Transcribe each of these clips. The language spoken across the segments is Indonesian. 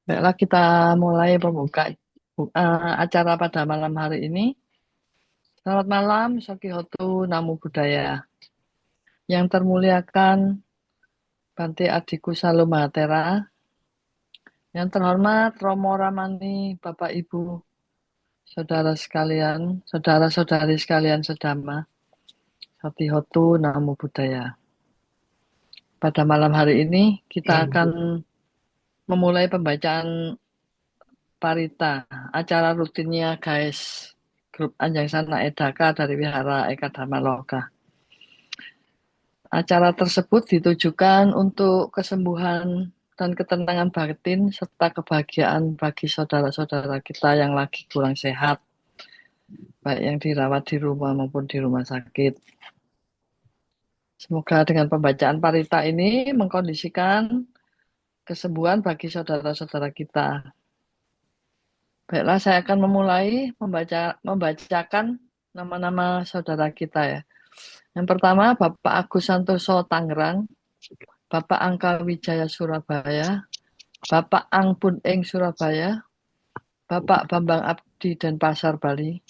Baiklah, kita mulai acara pada malam hari ini. Selamat malam, Soki Hotu Namo Buddhaya. Yang termuliakan Bante Adiku Salam Mahatera. Yang terhormat Romo Ramani, Bapak Ibu, saudara sekalian, saudara-saudari sekalian sedama. Soki Hotu Namo Buddhaya. Pada malam hari ini kita akan memulai pembacaan Parita, acara rutinnya guys, grup Anjang Sana Edaka dari Wihara Eka Dharma Loka. Acara tersebut ditujukan untuk kesembuhan dan ketenangan batin serta kebahagiaan bagi saudara-saudara kita yang lagi kurang sehat, baik yang dirawat di rumah maupun di rumah sakit. Semoga dengan pembacaan Parita ini mengkondisikan kesembuhan bagi saudara-saudara kita. Baiklah, saya akan memulai membacakan nama-nama saudara kita ya. Yang pertama, Bapak Agus Santoso Tangerang, Bapak Angka Wijaya Surabaya, Bapak Ang Pun Eng Surabaya, Bapak Bambang Abdi Denpasar Bali,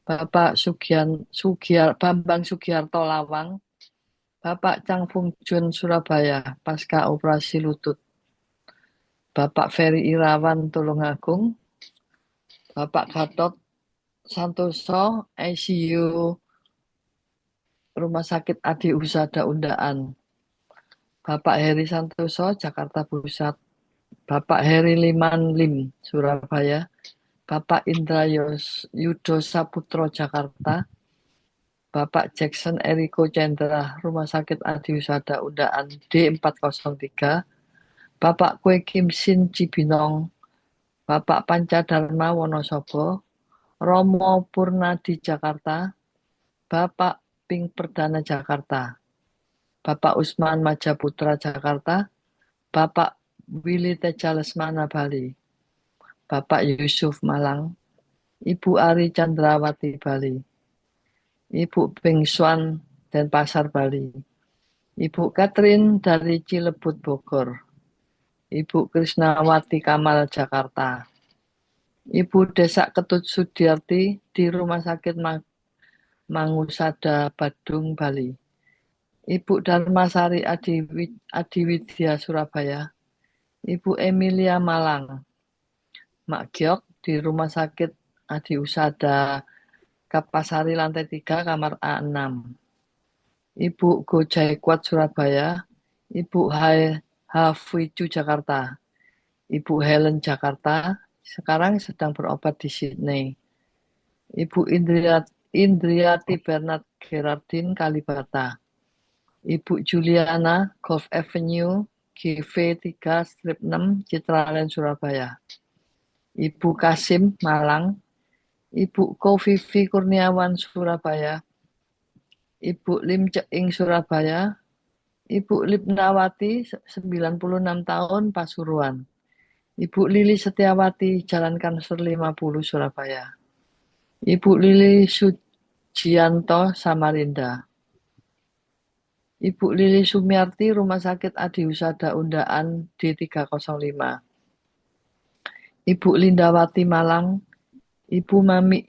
Bapak Bambang Sugiarto Lawang, Bapak Chang Fung Jun Surabaya pasca operasi lutut, Bapak Ferry Irawan Tulungagung, Bapak Gatot Santoso ICU Rumah Sakit Adi Husada Undaan, Bapak Heri Santoso Jakarta Pusat, Bapak Heri Liman Lim Surabaya, Bapak Indra Yudo Saputro Jakarta, Bapak Jackson Eriko Chandra Rumah Sakit Adi Husada Undaan D403, Bapak Kue Kim Sin Cibinong, Bapak Panca Dharma Wonosobo, Romo Purnadi Jakarta, Bapak Ping Perdana Jakarta, Bapak Usman Majaputra Jakarta, Bapak Willy Teja Lesmana Bali, Bapak Yusuf Malang, Ibu Ari Chandrawati Bali, Ibu Beng Swan Denpasar Bali, Ibu Catherine dari Cilebut Bogor, Ibu Krisnawati Kamal Jakarta, Ibu Desak Ketut Sudiarti di Rumah Sakit Mangusada Badung Bali, Ibu Dharmasari Adiwidya Surabaya, Ibu Emilia Malang, Mak Giok di Rumah Sakit Adi Usada Kapasari lantai 3 kamar A6, Ibu Go Jaikwat Surabaya, Ibu Hafwiju Jakarta, Ibu Helen Jakarta, sekarang sedang berobat di Sydney, Ibu Indriati Bernard Gerardin Kalibata, Ibu Juliana Golf Avenue GV3 strip 6 Citraland Surabaya, Ibu Kasim Malang, Ibu Kofifi Kurniawan Surabaya, Ibu Lim Ceing Surabaya, Ibu Lipnawati 96 tahun Pasuruan, Ibu Lili Setiawati Jalan Kanser 50 Surabaya, Ibu Lili Sujianto Samarinda, Ibu Lili Sumiarti Rumah Sakit Adi Husada Undaan D305, Ibu Lindawati Malang, Ibu Mami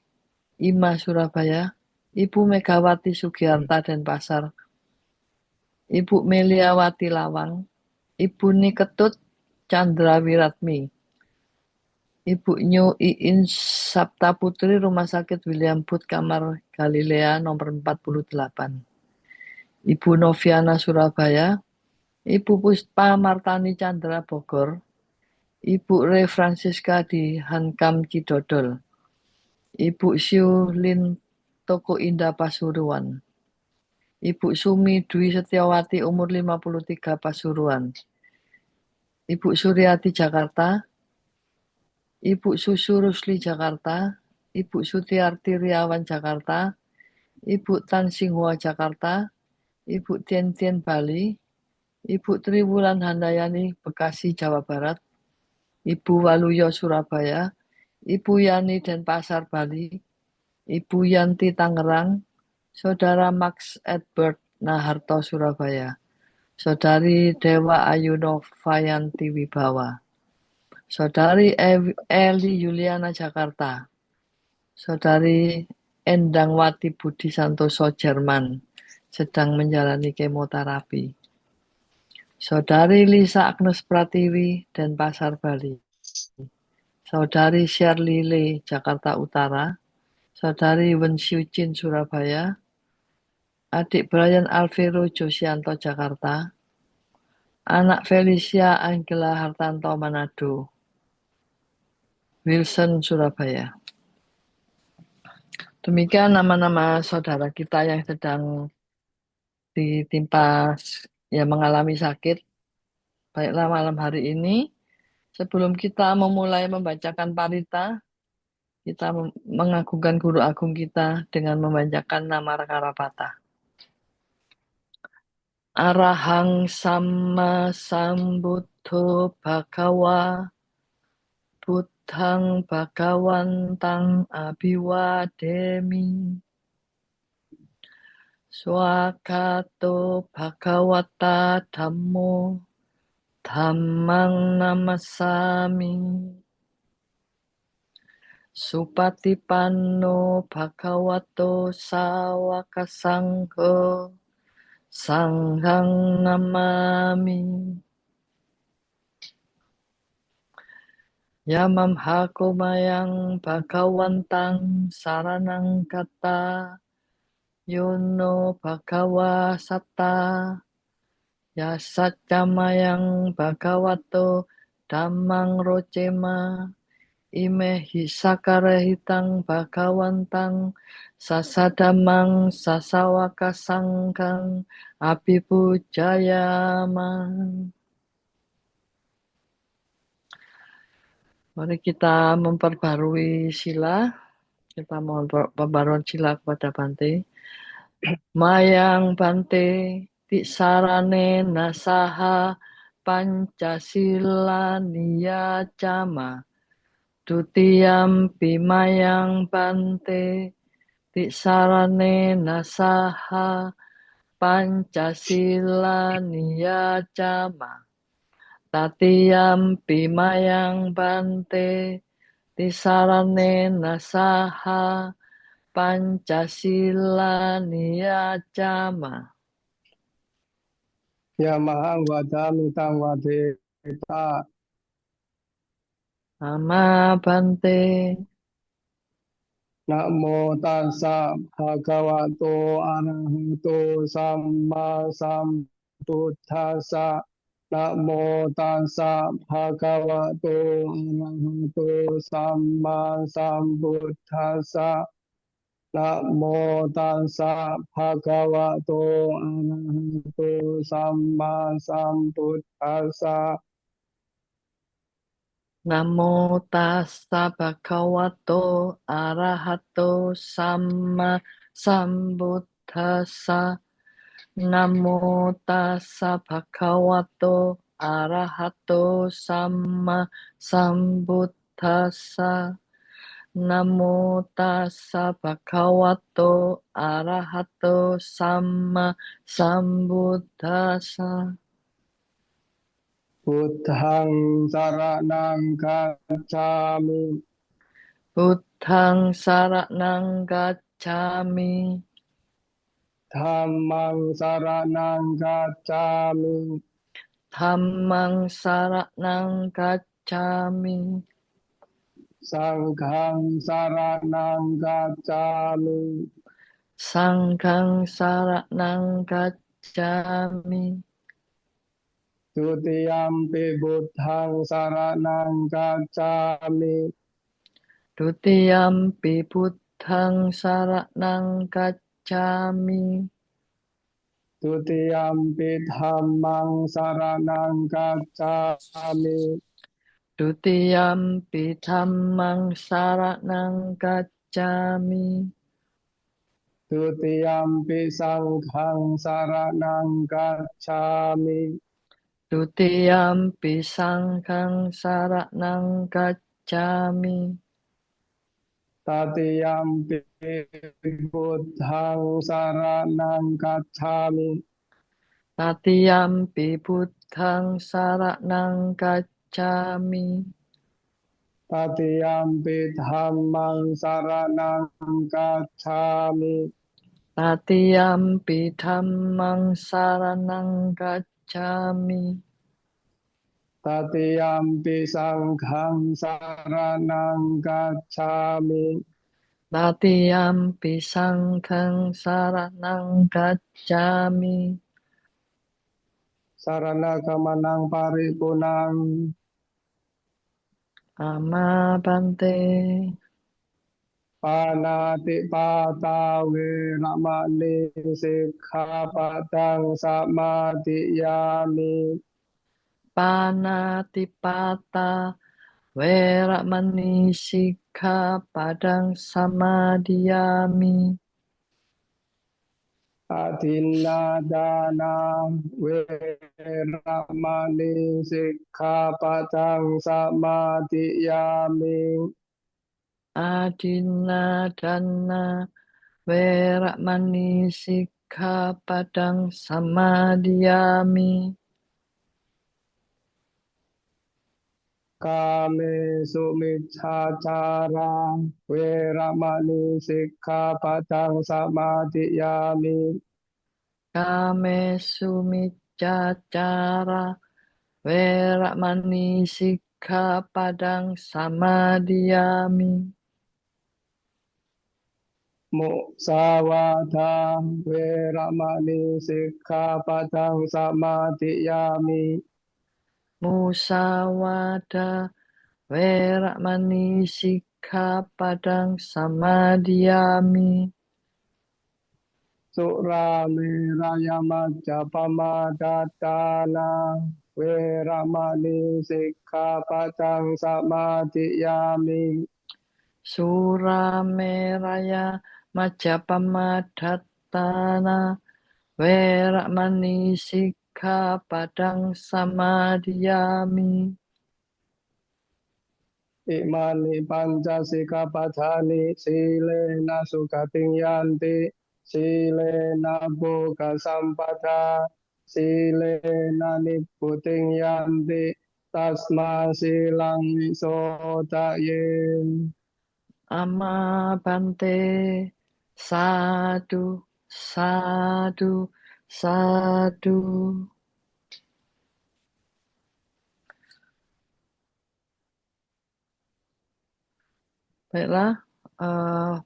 Ima Surabaya, Ibu Megawati Sugiarta Denpasar, Ibu Meliawati Lawang, Ibu Niketut Chandra Wiratmi, Ibu Nyu Iin Sabta Putri Rumah Sakit William Booth Kamar Galilea nomor 48, Ibu Noviana Surabaya, Ibu Puspa Martani Chandra Bogor, Ibu Re Francisca di Hankam Cidodol, Ibu Siu Lin Toko Indah Pasuruan, Ibu Sumi Dwi Setiawati umur 53 Pasuruan, Ibu Suryati Jakarta, Ibu Susu Rusli Jakarta, Ibu Sutiarti Riawan Jakarta, Ibu Tan Singhua Jakarta, Ibu Tien Tien Bali, Ibu Triwulan Handayani Bekasi Jawa Barat, Ibu Waluyo Surabaya, Ibu Yani Denpasar Bali, Ibu Yanti Tangerang, Saudara Max Edward Naharto Surabaya, Saudari Dewa Ayu Novayanti Wibawa, Saudari Eli Yuliana Jakarta, Saudari Endangwati Budi Santoso Jerman sedang menjalani kemoterapi. Saudari Lisa Agnes Pratiwi Denpasar Bali, Saudari Shirley Lee Jakarta Utara, Saudari Wen Xiujin Surabaya, adik Brian Alvero Josianto Jakarta, anak Felicia Angela Hartanto Manado, Wilson Surabaya. Demikian nama-nama saudara kita yang sedang ditimpa mengalami sakit. Baiklah malam hari ini, sebelum kita memulai membacakan parita, kita mengagungkan guru agung kita dengan membacakan nama Rakarapata. Arahang Sama Sambuddho Bhagawa Buddhang Bhagawantang Abhiwademi Swakato Bhagawata Dhammo Dhammang Namasami Supatipanno Bhagavato Sawaka Sangho Sanghang Namami Yamam Hakumayang Bhagawantang Saranang Kata Yono Bhagawa Satta Yasacamayang Bhagavato Dhammang Rocema Imehi Sakarehitang Bhagawantang Sasadamang Sasawaka Sangkang Abhipujayama. Mari kita memperbarui sila. Kita mohon pembaruan sila kepada Bante. Mayang Bante Tisarane Nasaha Pancasila Niyacama Dutiyam Pimayang Bante Tisarane Nasaha Pancasila Niyacama Tatiyam Pimayang Bante Tisarane Nasaha Pancasila Niyacama Yamahang Vadami Tang Vadeta Nama Bante Namo Tassa Bhagavato Arahato Samma Sambuddhassa Namo Tassa Bhagavato Arahato Samma Sambuddhassa Namo Tassa Bhagavato Arahato Samma Sambuddhassa Namo tassa bhagavato arahato samma sambuddhassa. Namo tassa bhagavato arahato samma sambuddhassa. Namo tassa bhagavato arahato samma sambuddhassa. Buddhang saranang gacchami. Buddhang saranang gacchami. Dhammang saranang gacchami. Dhammang saranang gacchami. Sanghang saranang gacchami. Sanghang saranang gacchami. Dutiyampi buddhang saranang gacchami. Dutiyampi buddhang saranang gacchami. Dutiyampi dhammang saranang gacchami. Dutiyampi dhammang saranang gacchami. Dutiyampi sanghang saranang gacchami. Dutiyampi sanghang saranang gacchami. Tatiyampi buddhang saranang gacchami. Tatiyampi buddhang saranang gacchami. Tatiyampi dhammang saranang gacchami. Tatiyampi dhammang saranang gacchami. Tatiyampi sanghang saranang gacchami. Tatiyampi sanghang saranang gacchami. Sarana gamanang paripunang. Amma bante. Panatipata weramani sikkhapadang samadhiyami. Panatipata weramani sikkhapadang samadhiyami. Adinadana weramani sikkhapadang samadhiyami. Adinadana weramani sikkhapadang samadhiyami. Kame sumiccācara weramani sikkhapadang samadhiyami. Kamesu miccācara weramani sikkhapadang samadhiyami. Muksawada weramani sikkhapadang samadhiyami. Musawada weramani sikkhapadang samadhiyami. Surameraya majjapamadatana weramani sikkhapadang samadhiyami. Surameraya majjapamadatthana weramani sikkhapadang samadhiyami. Imani pancasikapadhani silena sugating yanti. Silena boga sampada, silena nibbuting yanti, tasma silang wisodaye. Amma bante. Sadu, sadu, sadu. Baiklah,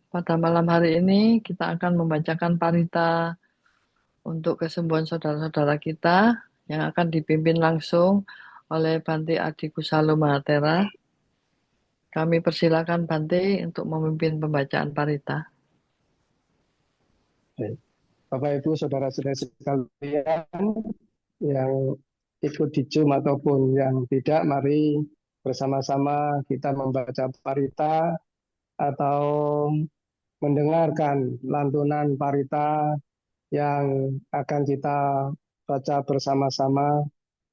pada malam hari ini kita akan membacakan parita untuk kesembuhan saudara-saudara kita yang akan dipimpin langsung oleh Bante Adi Kusalo Mahatera. Kami persilakan Bante untuk memimpin pembacaan parita. Bapak Ibu saudara-saudara sekalian yang ikut di Zoom ataupun yang tidak, mari bersama-sama kita membaca parita atau mendengarkan lantunan parita yang akan kita baca bersama-sama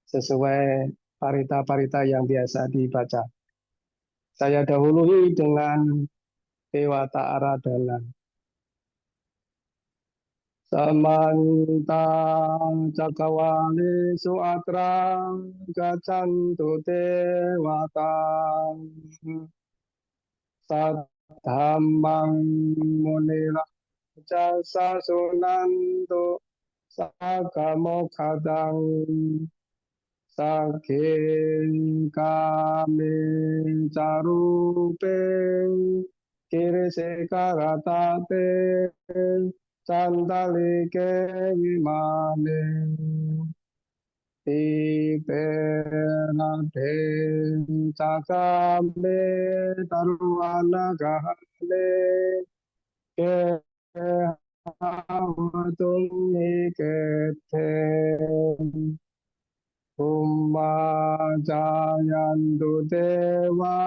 sesuai parita-parita yang biasa dibaca. Saya dahului dengan Dewata Aradhana. Samanta cakawale suatra gacantu dewata sadhammang munira jasa sunanto sagamo kadang saking kami carupe kiri sekaratate Candalike Vimane Tipenade Cakame Taruana Gahale Kehawatung Nikete Jayantu Dewa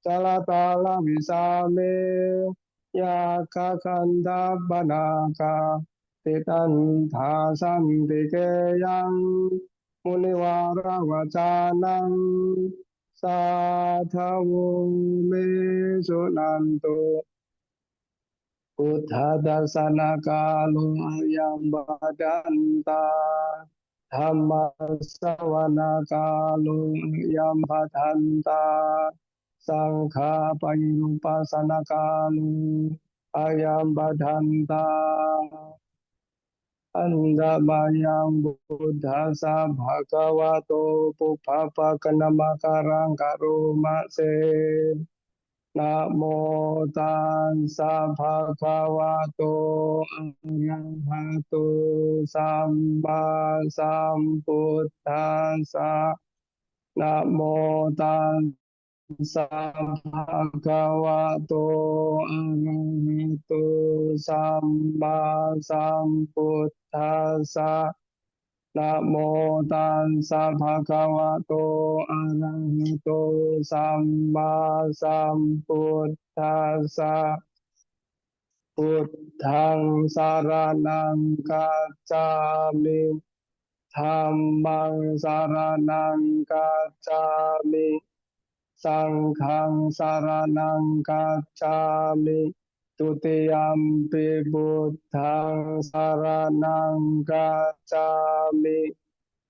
Calatala Visame Ya kakanda banaka titantha sandikeyang muniwara wacanang sadhawu me sunanto Buddha darsana kalu ayam badanta Dhamma sawana kalu ayam badanta สังฆาปยุปัสสนากาลุอายัมบาดันตาอันดามายังบุตธัสสะภะคะวะโตปุพพะภะคะนามะการังกะโรมะเสนะโมตัสสะภะคะวะโตอะระหะโตสัมมาสัมพุทธัสสะนะโมตัสสะภะคะวะโตอะระหะโตสัมมาสัมพุทธัสสะนะโมตัสสะภะคะวะโตอะระหะโตสัมมาสัมพุทธัสสะพุทธังสารนังกัจจามิธัมมังสารนังกัจจามิสังฆังสารนังกัจจามิทุติยมปิพุทธังสารนังกัจจามิ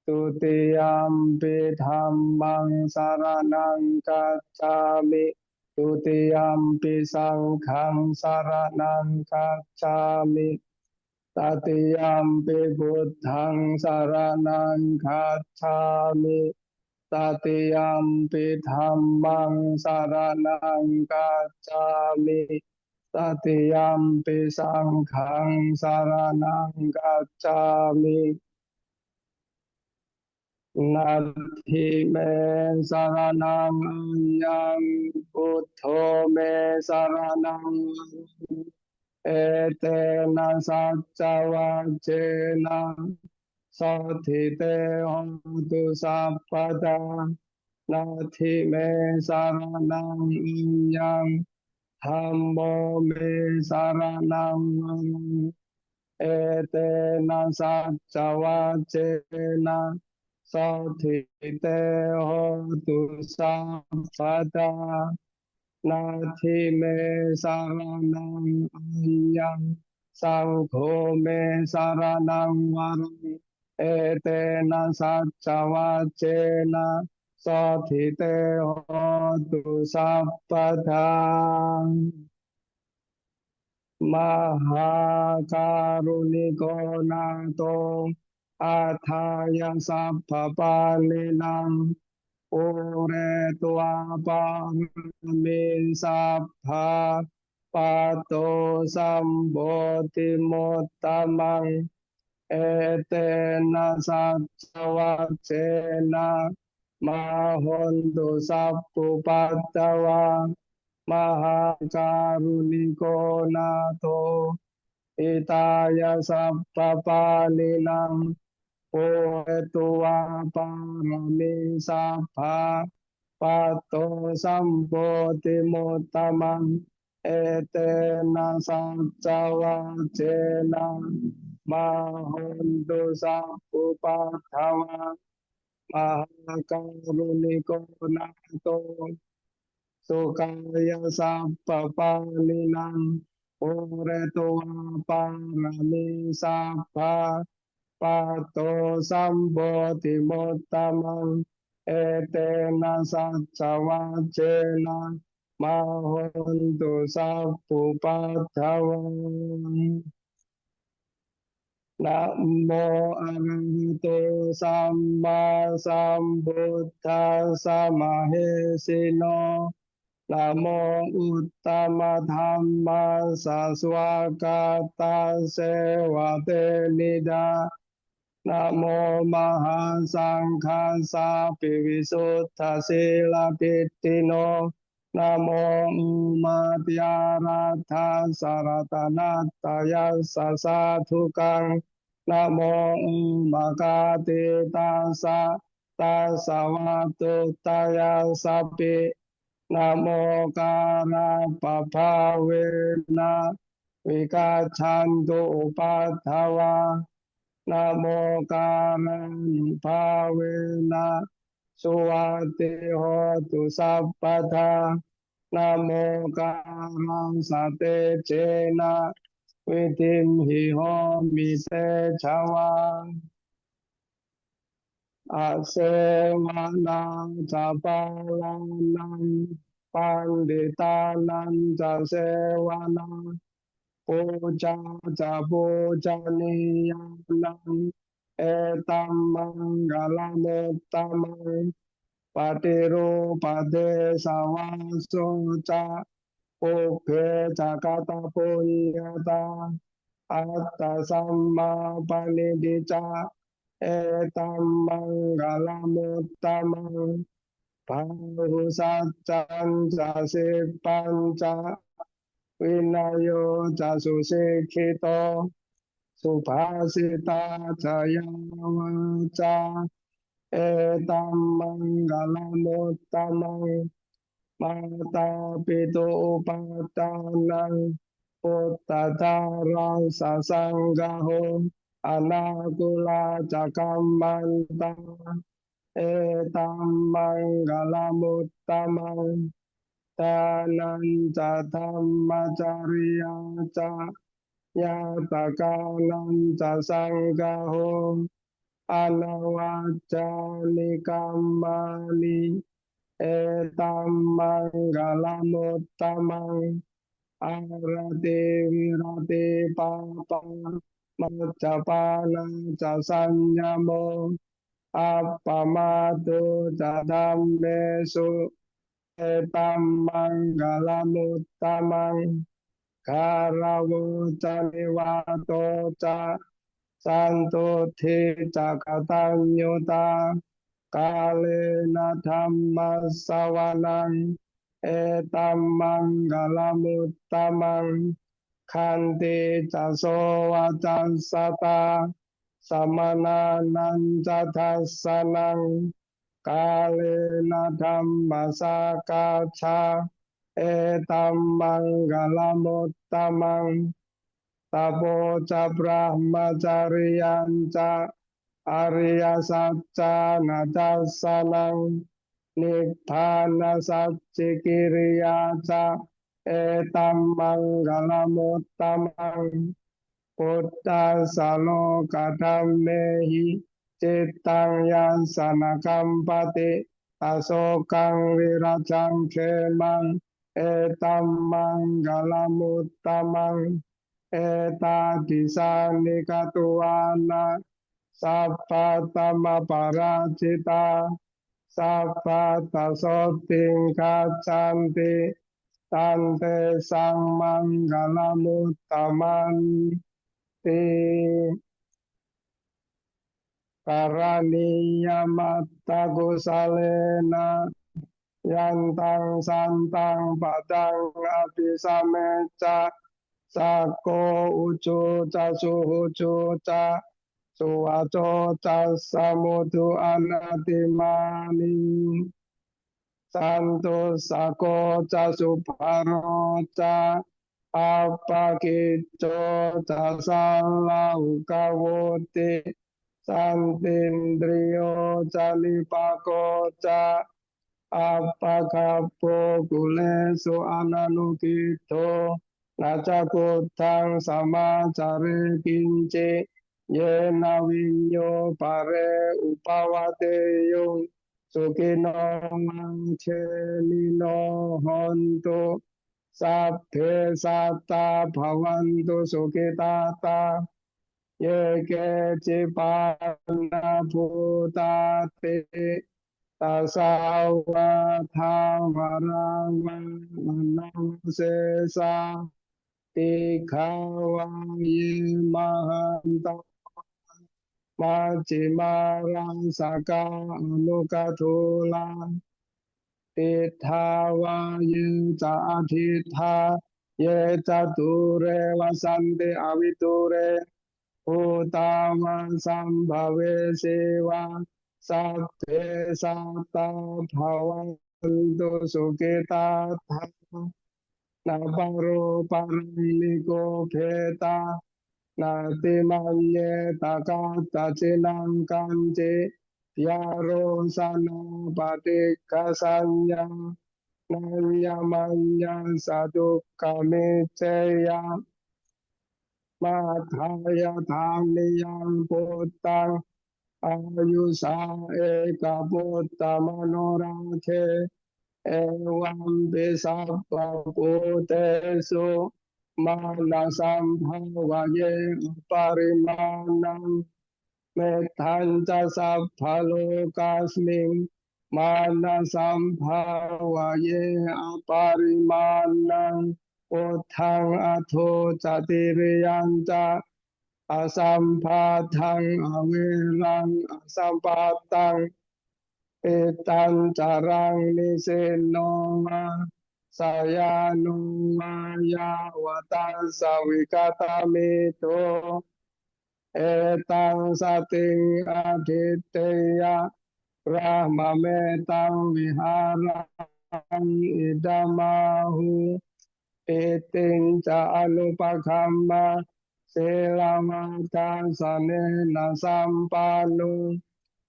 ทุติยมปิธัมมังสารนังกัจจามิทุติยมปิสังฆังสารนังกัจจามิตติยมปิพุทธังสารนังกัจฉามิตติยมปิธัมมังสารนังกัจจามิตติยมปิสังฆังสารนังกัจจามินาทิเมสารนังอัญญังพุทโธเมสารนังเอเตนะสัจจวัจเจนะสัทธิเตหนตุสัพพะทานาทิเมสารนังอิยังธัมโมเมสารนังเอเตนะสัจจวัจเจนะสัทธิเตหนตุสัพพะทานาทิเมสารนังอัญญังสังโฆเมสารนังวรังเอเตนะสัจจวัจเจนะสัทธิเตโหตุสัพพะทา มหาการุณิโกนาโตอาทายสัพพปานินังปุเรตัวปารมิสัพพะปัตโตสัมโพธิมุตตมังเอเตนะสัจวัจเจนะมาหุนตุสัพพุปัตตวามหาการุณิโกนาโตอิตายาสัพพปานินังโอเอตุวาปารมิสัพพะปัตโตสัมโพธิมุตตมังเอเตนะสัจวัจเจนะมาหุนตุสัพพุปัตถวามหาการุณิโกนาโต สุกายสัพพปาลินังโอเรตุวาปารามิสัพพะปัตโตสัมโพธิมุตตมังเอเตนะสัจจวัจเจนะมาหุนตุสัพพุปัตถวัง นะโมอะระหะโตสัมมาสัมพุทธัสสะมะเฮสิโนนะโมอุตตมะธัมมัสสะสวากาตาเสวะเตนิดานะโมมหัสสังฆัสสะปิวิสุทธาสีลปิตติโนนะโมอุมาตยารัธาสารตนัตตยัสสะสะทุกัง นะโมอุมกาติตัสสะตัสสะวะตุตยาสัพพินะโมกานาปะภาเวนะวิกาชันตุปัฏฐวานะโมกานังภาเวนะสุวัติโหตุสัพพทานะโมกาลังสเตเจนะวิธิมหิโหมิเตชวาอาเสวะนาจาปาลานัง ปันดิตานันจะเสวนาปูจาจะปูจานิยานังเอตัมมังกลมุตตมังปฏิรูปเดสวาโสจาปุเพจากตาปุญญาตาอัตตสัมมาปณิดิจาเอตัมมังกลมุตตมังภาหุสัจจันจะสิปัญจวินัยโยจะสุสิกขิโตสุภาสิตาจะยาวาจาเอตัมมังกลมุตตมังมาตาปิตุปาตานังปุตตะจารังสสังฆโหอนาคุลาจักขัมมันตาเอตัมมังกลมุตตมังทานันจะธรรมจาริยาจายาตกานันจะสังฆโหอนวัจจานิกัมมานิเอตัมมังกลมุตตมังอารติวิรติปาปามัจจปานาจะสัญญโมอัปปมาตุจะดัมเมสุเอตัมมังกลมุตตมังคาราวจานิวาโตจาสันตุทิจักตัญญูตากาเลนะธรรมสวนังเอตัมมังกลมุตตมังขันติจะโสวาจัสสตาสมนานันจะทัสสนังกาเลนะธรรมสกาชาเอตัมมังกลมุตตมังตโปจะพระมจาริยันจะอริยสัจจานาจัสสนังนิพพานสัจจิกิริยาจาเอตัมมังกลมุตตมังพุทธัสสะโลกธรรมเมหิจิตตังยัสสนกัมปติอโศกังวิรัชังเขมังเอตัมมังกลมุตตมังเอตาติสานิกตุวานาสัพพะตมปาราชิตาสัพพะตโสติงคัจฉันติตันเตสังมังกลมุตตมันติการณียมัตตกุสเลนะยันตังสันตังปะตังอภิสัมเมจะสักโกอุจุจะสุหุจุจะสุวัจโจจะสมุทุอนัตติมานิสันตุสะโกจะสุภโรจะอัปปกิจโจจะสัลลาหุกโวติสันตินดริโยจะลิปะโกจะอัปปะคัปโปกุเลสุอนันุกิโตนาจักุทังสมาจาริกินจิเยนาวิญโยปะเรอุปวาเตโยสุขิโนมังเชลิโนหนตุสัพเพสัตตาภวันตุสุขิตาตาเยเกจิปานาภูตาติตัสสาวะทาวราวังนังเสสาติขาวายิมหันตมัจจิมารังสกาอนุกัทุลาติทาวายิจาทิธาเยจตุเรวสันติอวิตุเรภูตาวันสัมภเวสีวาสัพเพสัตตาภวันตุสุขิตาธานาปโรปันนิโกเพตานาติมัญเยตากาตจินังกันจิยาโรสนาปฏิกัสสัญญานัญญมัญญสัตุกามิเจยามาทายาทานนิยังปุตตังอายุสาเอกปุตตมโนราเค Evam pisappa putesu manasam bhavaye parimanam mettanta sapphalokasmin manasam bhavaye aparimanam uthang atho catiriyanta asampatang avirang asampatang etan carang nisenonga saya nungaya watan sawikata mito etang sating aditeya brahmametang viharang idamahu eting ca anupakamma selamatan sanena sampanu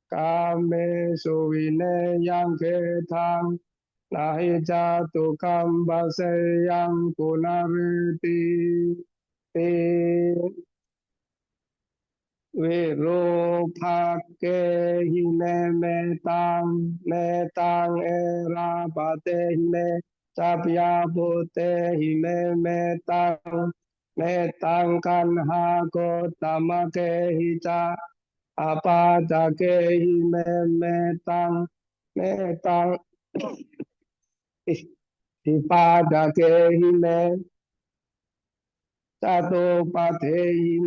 kame suwine yang ketang nahi jatu kambase yang punariti ti Virupake hine metang era pate hine capya pute hine metang kanha kotamake hica apa jake hine metang dipadake hine satu patehi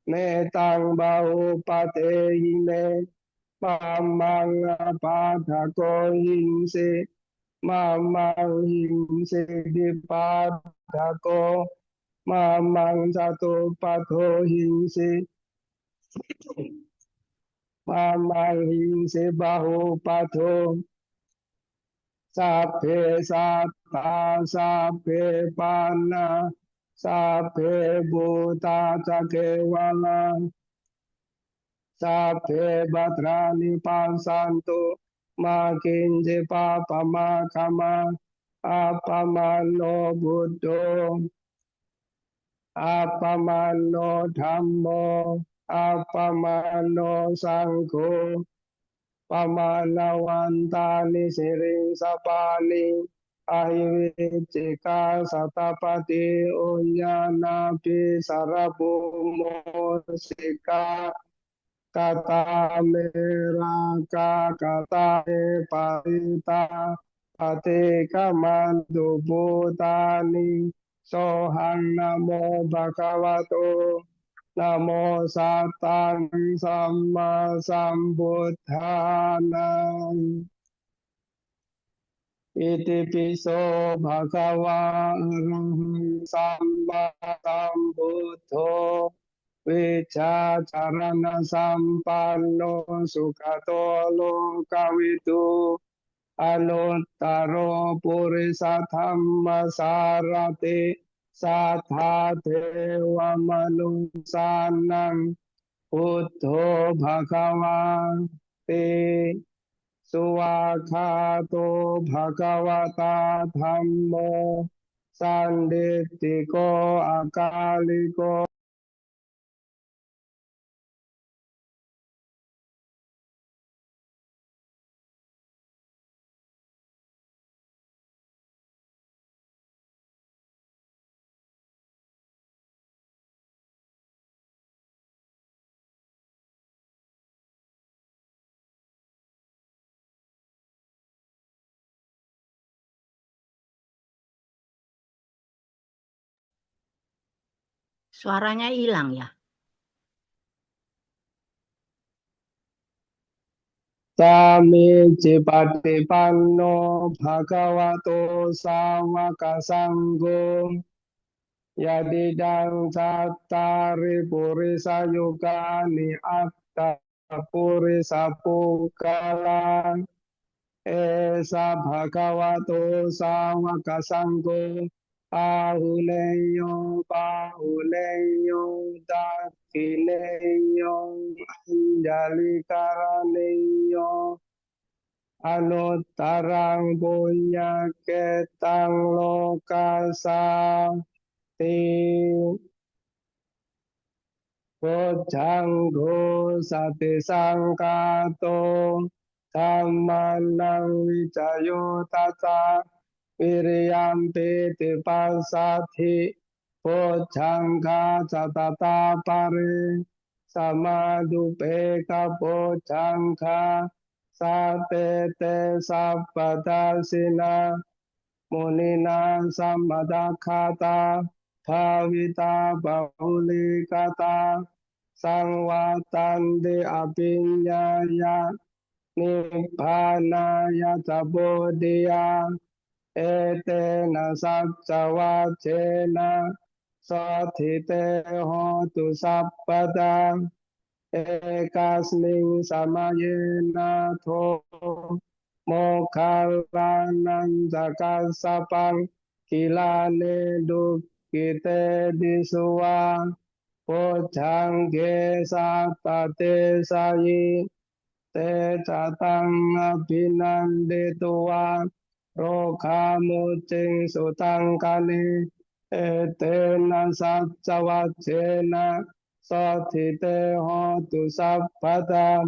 metang bau patehi mamang padako hingse mamang hingse di padako mamang satu pato hingse mamang hingse bahu pato Sabe sata sabe pana sabe buta cakewala sabe badrani pansanto makin jepa pamakama apamano buddho apamano dhammo apamano sangho pamanawantani siring sapani ahiwicika satapati unyana bisarabumo sika kata meraka kata parita pati kamandu bhutani sohang namo bhagavato Namo Satang Sama Sambuddhanam Iti piso bhagava arahang sama sambuddho Vicacarana sampanno sukato lokavidu Anuttaro purisa dhamma sarati Satha dewa manusanang Buddho bhagavate suwakhato bhagavata dhammo sanditiko akaliko Suaranya hilang ya. Sami Cipatipanno Bhagavato Sawaka Sanggo Yadidang Cattari Purisa Yukani Atta Purisa Pukala Esa Bhagavato Sawaka Sanggo Pahuleyo Dakileyo Anjali Karaneyo Anuttarang punya ketang lokasa ti Bojanggo sate sangkato Dhammanang wicayo tata Wiriyampi tipasati Bojangka catata pare Samadupe kabojangka Satete sabadasina Munina samadakata Bhavita bahulikata Sangwatandi apinyaya Nibbanaya cabodhiya Etena saccavacena Sathite hotu sabpada Ekasming samayena tho Mokhalanang jakasapang Kilane dukite disuwa Pojangge sapate sayi Te catang abhinandetua Rokamucing sutang kani Etena saccavacena Sathite hotu sabbata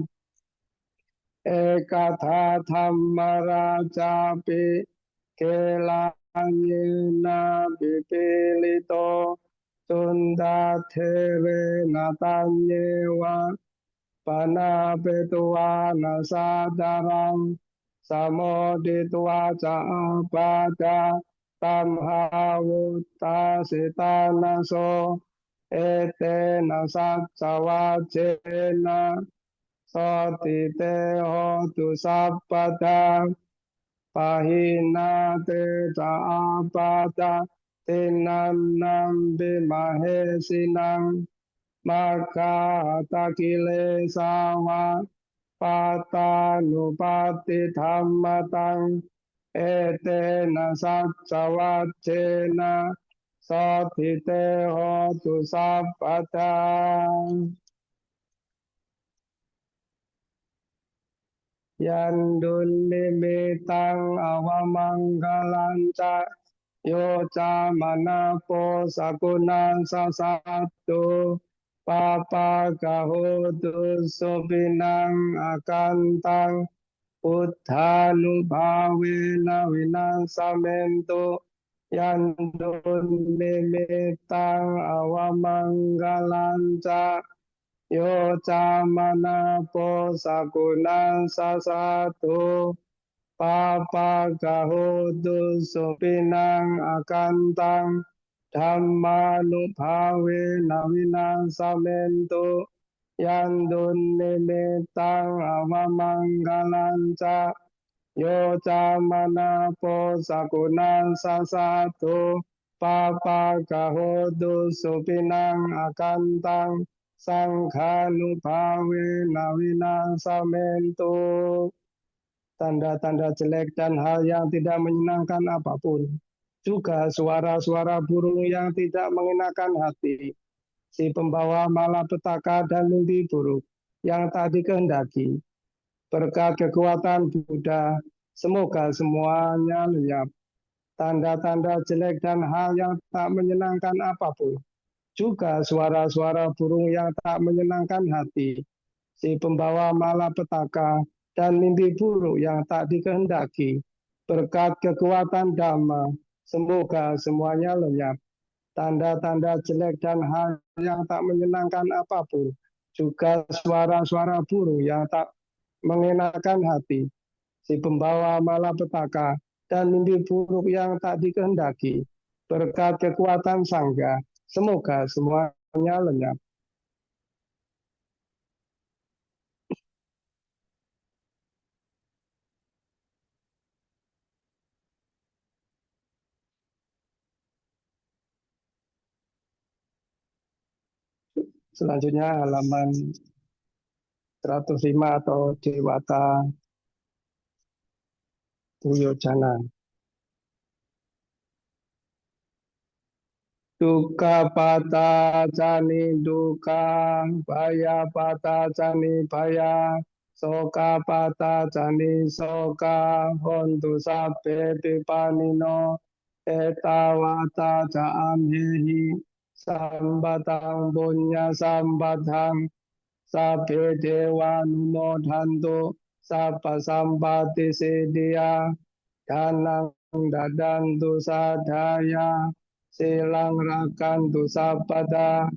Ekatha dhammarajapi Kelanyena bipilito Tundatheve natanyewa Panapetua nasadarang Samoditua caapada Tamhavuttasitanaso Etena saccavacena Satite hotu sabpada Pahina te caapada Tinannam bimahesinang Maka takile sawa patanupati dhammatang etena saccavacena sathite hotu sabpada Yandullimitang awamanggalanca Yoca manapo sakunan sasatu Papa kahotu sobinang akantang Buddhanubhavena vinasamentu Yandun limitang awamanggalanca Yoca manapo sakunan sasatu Papa kahotu sopinang akantang Dhammanubhavena vinasamentu Yandun nimitang awamanggalanca Yoca manapo sakunan sasatu Papa kahotu sopinang akantang Sanghanubhavena vinasamentu Tanda-tanda jelek dan hal yang tidak menyenangkan apapun. Juga suara-suara burung yang tidak mengenakan hati. Si pembawa malapetaka dan mimpi buruk yang tak dikehendaki. Berkat kekuatan Buddha, semoga semuanya lenyap. Tanda-tanda jelek dan hal yang tak menyenangkan apapun. Juga suara-suara burung yang tak menyenangkan hati. Si pembawa malapetaka dan mimpi buruk yang tak dikehendaki. Berkat kekuatan Dhamma, semoga semuanya lenyap. Tanda-tanda jelek dan hal yang tak menyenangkan apapun. Juga suara-suara burung yang tak mengenakan hati. Si pembawa malapetaka dan mimpi buruk yang tak dikehendaki. Berkat kekuatan Sangha, semoga semuanya lenyap. Selanjutnya halaman 105 atau Dewata Buyojana. Duka pata cani duka, baya pata cani baya, soka pata cani soka, hontu sabe dipanino, etawata caamhehi, sambatang punya sambatang, sabe dewa numodhanto, Sapa sampati sidia, danang dadantu sadaya, silang rakantu sapada,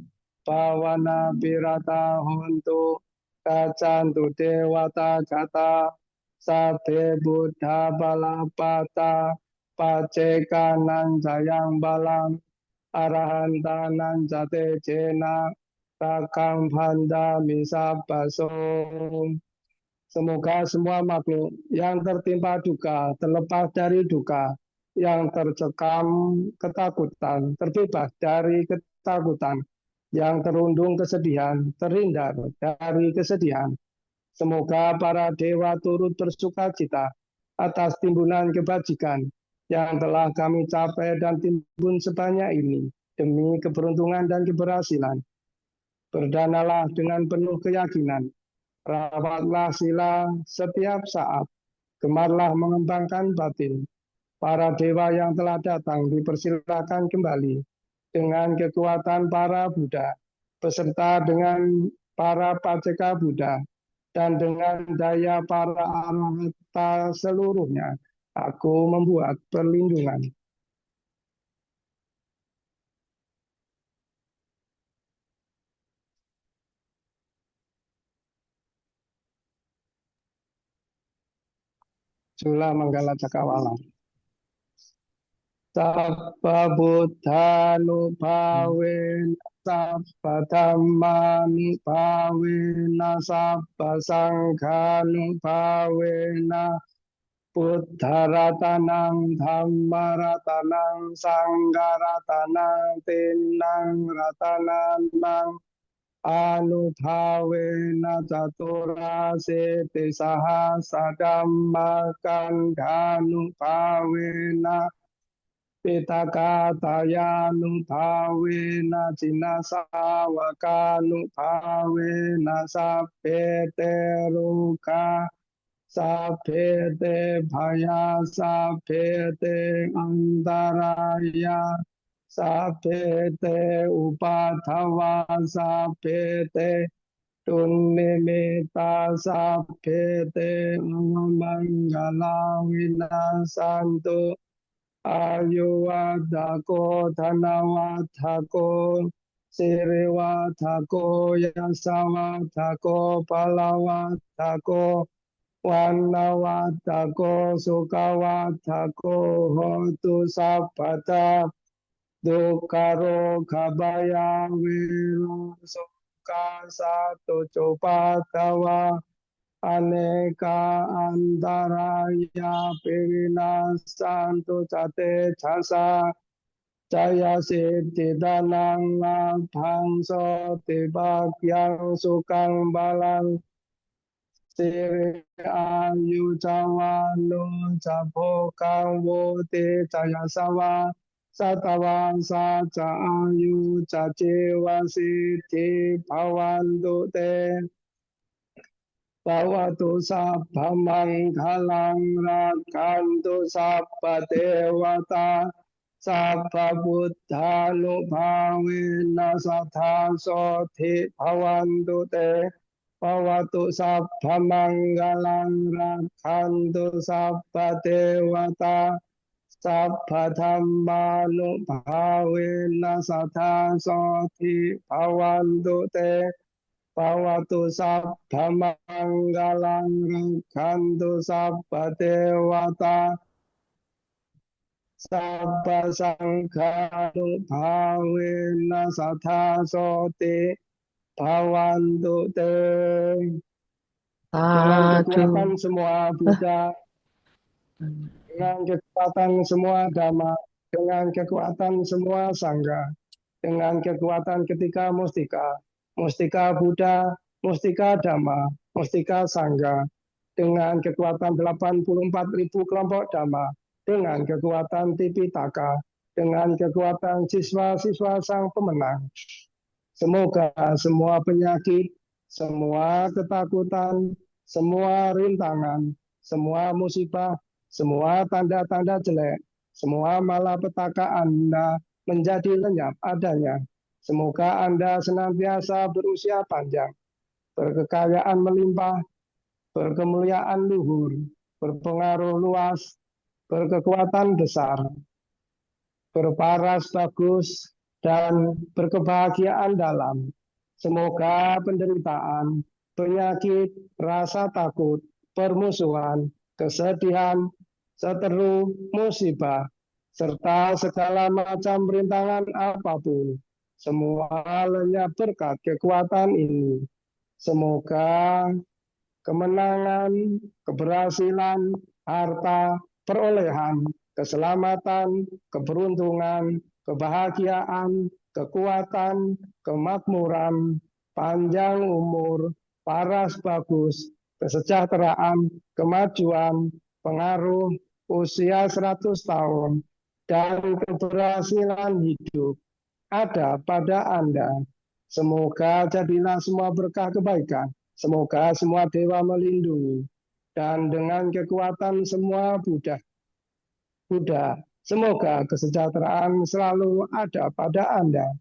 pawana pirata hontu, kacantu dewata kata, sabe buddha balapata, pacekanan jayang balang, arahantanan jate jena, rakang panda misa basong. Semoga semua makhluk yang tertimpa duka, terlepas dari duka, yang tercekam ketakutan, terbebas dari ketakutan, yang terundung kesedihan, terhindar dari kesedihan. Semoga para dewa turut bersuka cita atas timbunan kebajikan yang telah kami capai dan timbun sebanyak ini demi keberuntungan dan keberhasilan. Berdanalah dengan penuh keyakinan, rawatlah sila setiap saat, gemarlah mengembangkan batin. Para dewa yang telah datang dipersilakan kembali dengan kekuatan para Buddha, beserta dengan para paceka Buddha, dan dengan daya para arahata seluruhnya. Aku membuat perlindungan. Jula Manggala Cakrawala. Sabba buddhanupawena, sabba dhammanupawena, sabba sanghanupawena, buddharatanang, dhammaratanang, sangharatanang, tinang ratanang, anubhavena caturase tisaha sadammakandhanupavena, pitakatayanu-bhavena jinasawakanu-bhavena sabbete ruka, sabbete bhaya, sabbete antaraya, sabbete upadhava, sabbete tunnimita, sabbete amangala vinasantu, ayuwadhako dhanawadhako, siriwadhako, yasawadhako, palawadhako, wanawadhako, sukawadhako, hotu sabbata, dukkaro gabaya wiro sukha satu copatawa, aneka antaraya pivinasantu cate jasa, jaya siddhidanang labhangso tibagyang sukang balang, siri ayu cawalu cabokang wote jaya sawa, satawa saca ayu cacewa siddhi bhavantu te, bhavatu sabba manghalang, rakantu sabba dewata, sabba buddhanupavena sattha sothi bhavantu te, bhavatu sabba manghalang, rakantu sabba dewata, sabba dhammanupavena sattha sothi bhavantu te, bhavatu sabba manghalang, rakantu sabba dewata, sabba sanghanupavena sattha sothi bhavantu te. Dengan kekuatan semua Buddha, dengan kekuatan semua Dhamma, dengan kekuatan semua Sangha, dengan kekuatan ketika mustika, mustika Buddha, mustika Dhamma, mustika Sangha, dengan kekuatan 84.000 kelompok Dhamma, dengan kekuatan Tipitaka, dengan kekuatan siswa-siswa sang pemenang. Semoga semua penyakit, semua ketakutan, semua rintangan, semua musibah, semua tanda-tanda jelek, semua malapetaka Anda menjadi lenyap adanya. Semoga Anda senantiasa berusia panjang, berkekayaan melimpah, berkemuliaan luhur, berpengaruh luas, berkekuatan besar, berparas bagus, dan berkebahagiaan dalam. Semoga penderitaan, penyakit, rasa takut, permusuhan, kesedihan, seteru, musibah, serta segala macam rintangan apapun, semua lenyap berkat kekuatan ini. Semoga kemenangan, keberhasilan, harta, perolehan, keselamatan, keberuntungan, kebahagiaan, kekuatan, kemakmuran, panjang umur, paras bagus, kesejahteraan, kemajuan, pengaruh, usia 100 tahun, dan keberhasilan hidup ada pada Anda. Semoga jadilah semua berkah kebaikan. Semoga semua dewa melindungi. Dan dengan kekuatan semua Buddha, semoga kesejahteraan selalu ada pada Anda.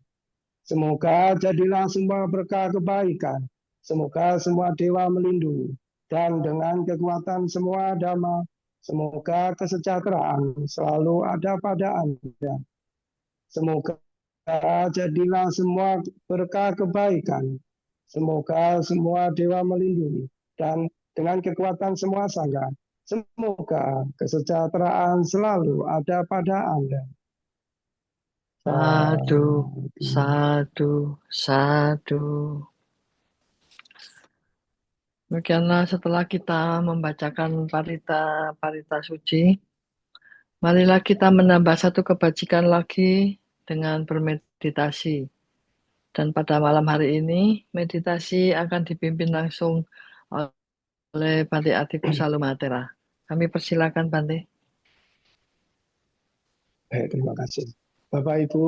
Semoga jadilah semua berkah kebaikan. Semoga semua dewa melindungi. Dan dengan kekuatan semua dhamma, semoga kesejahteraan selalu ada pada Anda. Semoga jadilah semua berkah kebaikan. Semoga semua dewa melindungi. Dan dengan kekuatan semua sangga, semoga kesejahteraan selalu ada pada Anda. Sadu, Sadu. sadu, sadu. Demikianlah setelah kita membacakan parita suci, marilah kita menambah satu kebajikan lagi dengan bermeditasi. Dan pada malam hari ini, meditasi akan dipimpin langsung oleh Bante Atiku Salumatera. Kami persilakan Bante. Baik, terima kasih. Bapak Ibu,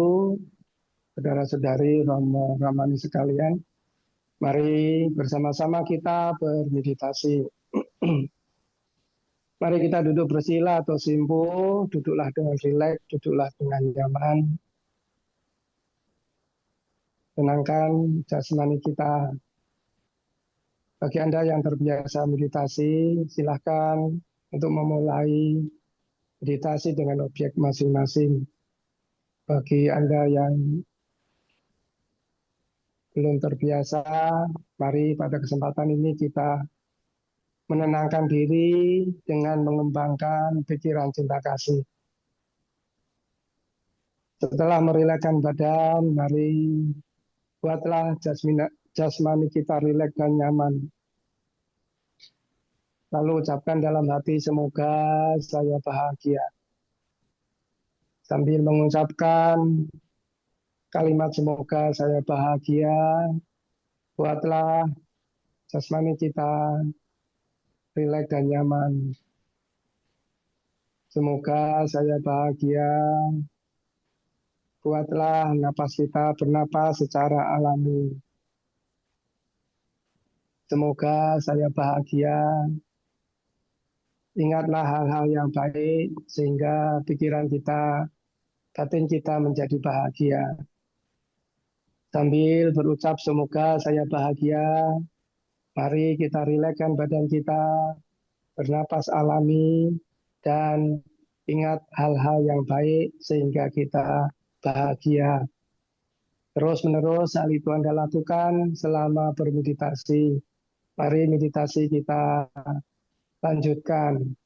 saudara-saudari Romo Ramani sekalian, mari bersama-sama kita bermeditasi. Mari kita duduk bersila atau simpu, duduklah dengan rileks, duduklah dengan nyaman. Tenangkan jasmani kita. Bagi Anda yang terbiasa meditasi, silahkan untuk memulai meditasi dengan objek masing-masing. Bagi Anda yang belum terbiasa, mari pada kesempatan ini kita menenangkan diri dengan mengembangkan pikiran cinta kasih. Setelah merilekskan badan, mari buatlah jasmani kita rileks dan nyaman. Lalu ucapkan dalam hati, semoga saya bahagia. Sambil mengucapkan kalimat semoga saya bahagia, buatlah jasmani kita rileks dan nyaman. Semoga saya bahagia, buatlah napas kita bernapas secara alami. Semoga saya bahagia, ingatlah hal-hal yang baik sehingga pikiran kita, batin kita menjadi bahagia. Sambil berucap semoga saya bahagia, mari kita rilekskan badan kita, bernapas alami, dan ingat hal-hal yang baik sehingga kita bahagia. Terus-menerus hal itu Anda lakukan selama bermeditasi. Mari meditasi kita lanjutkan.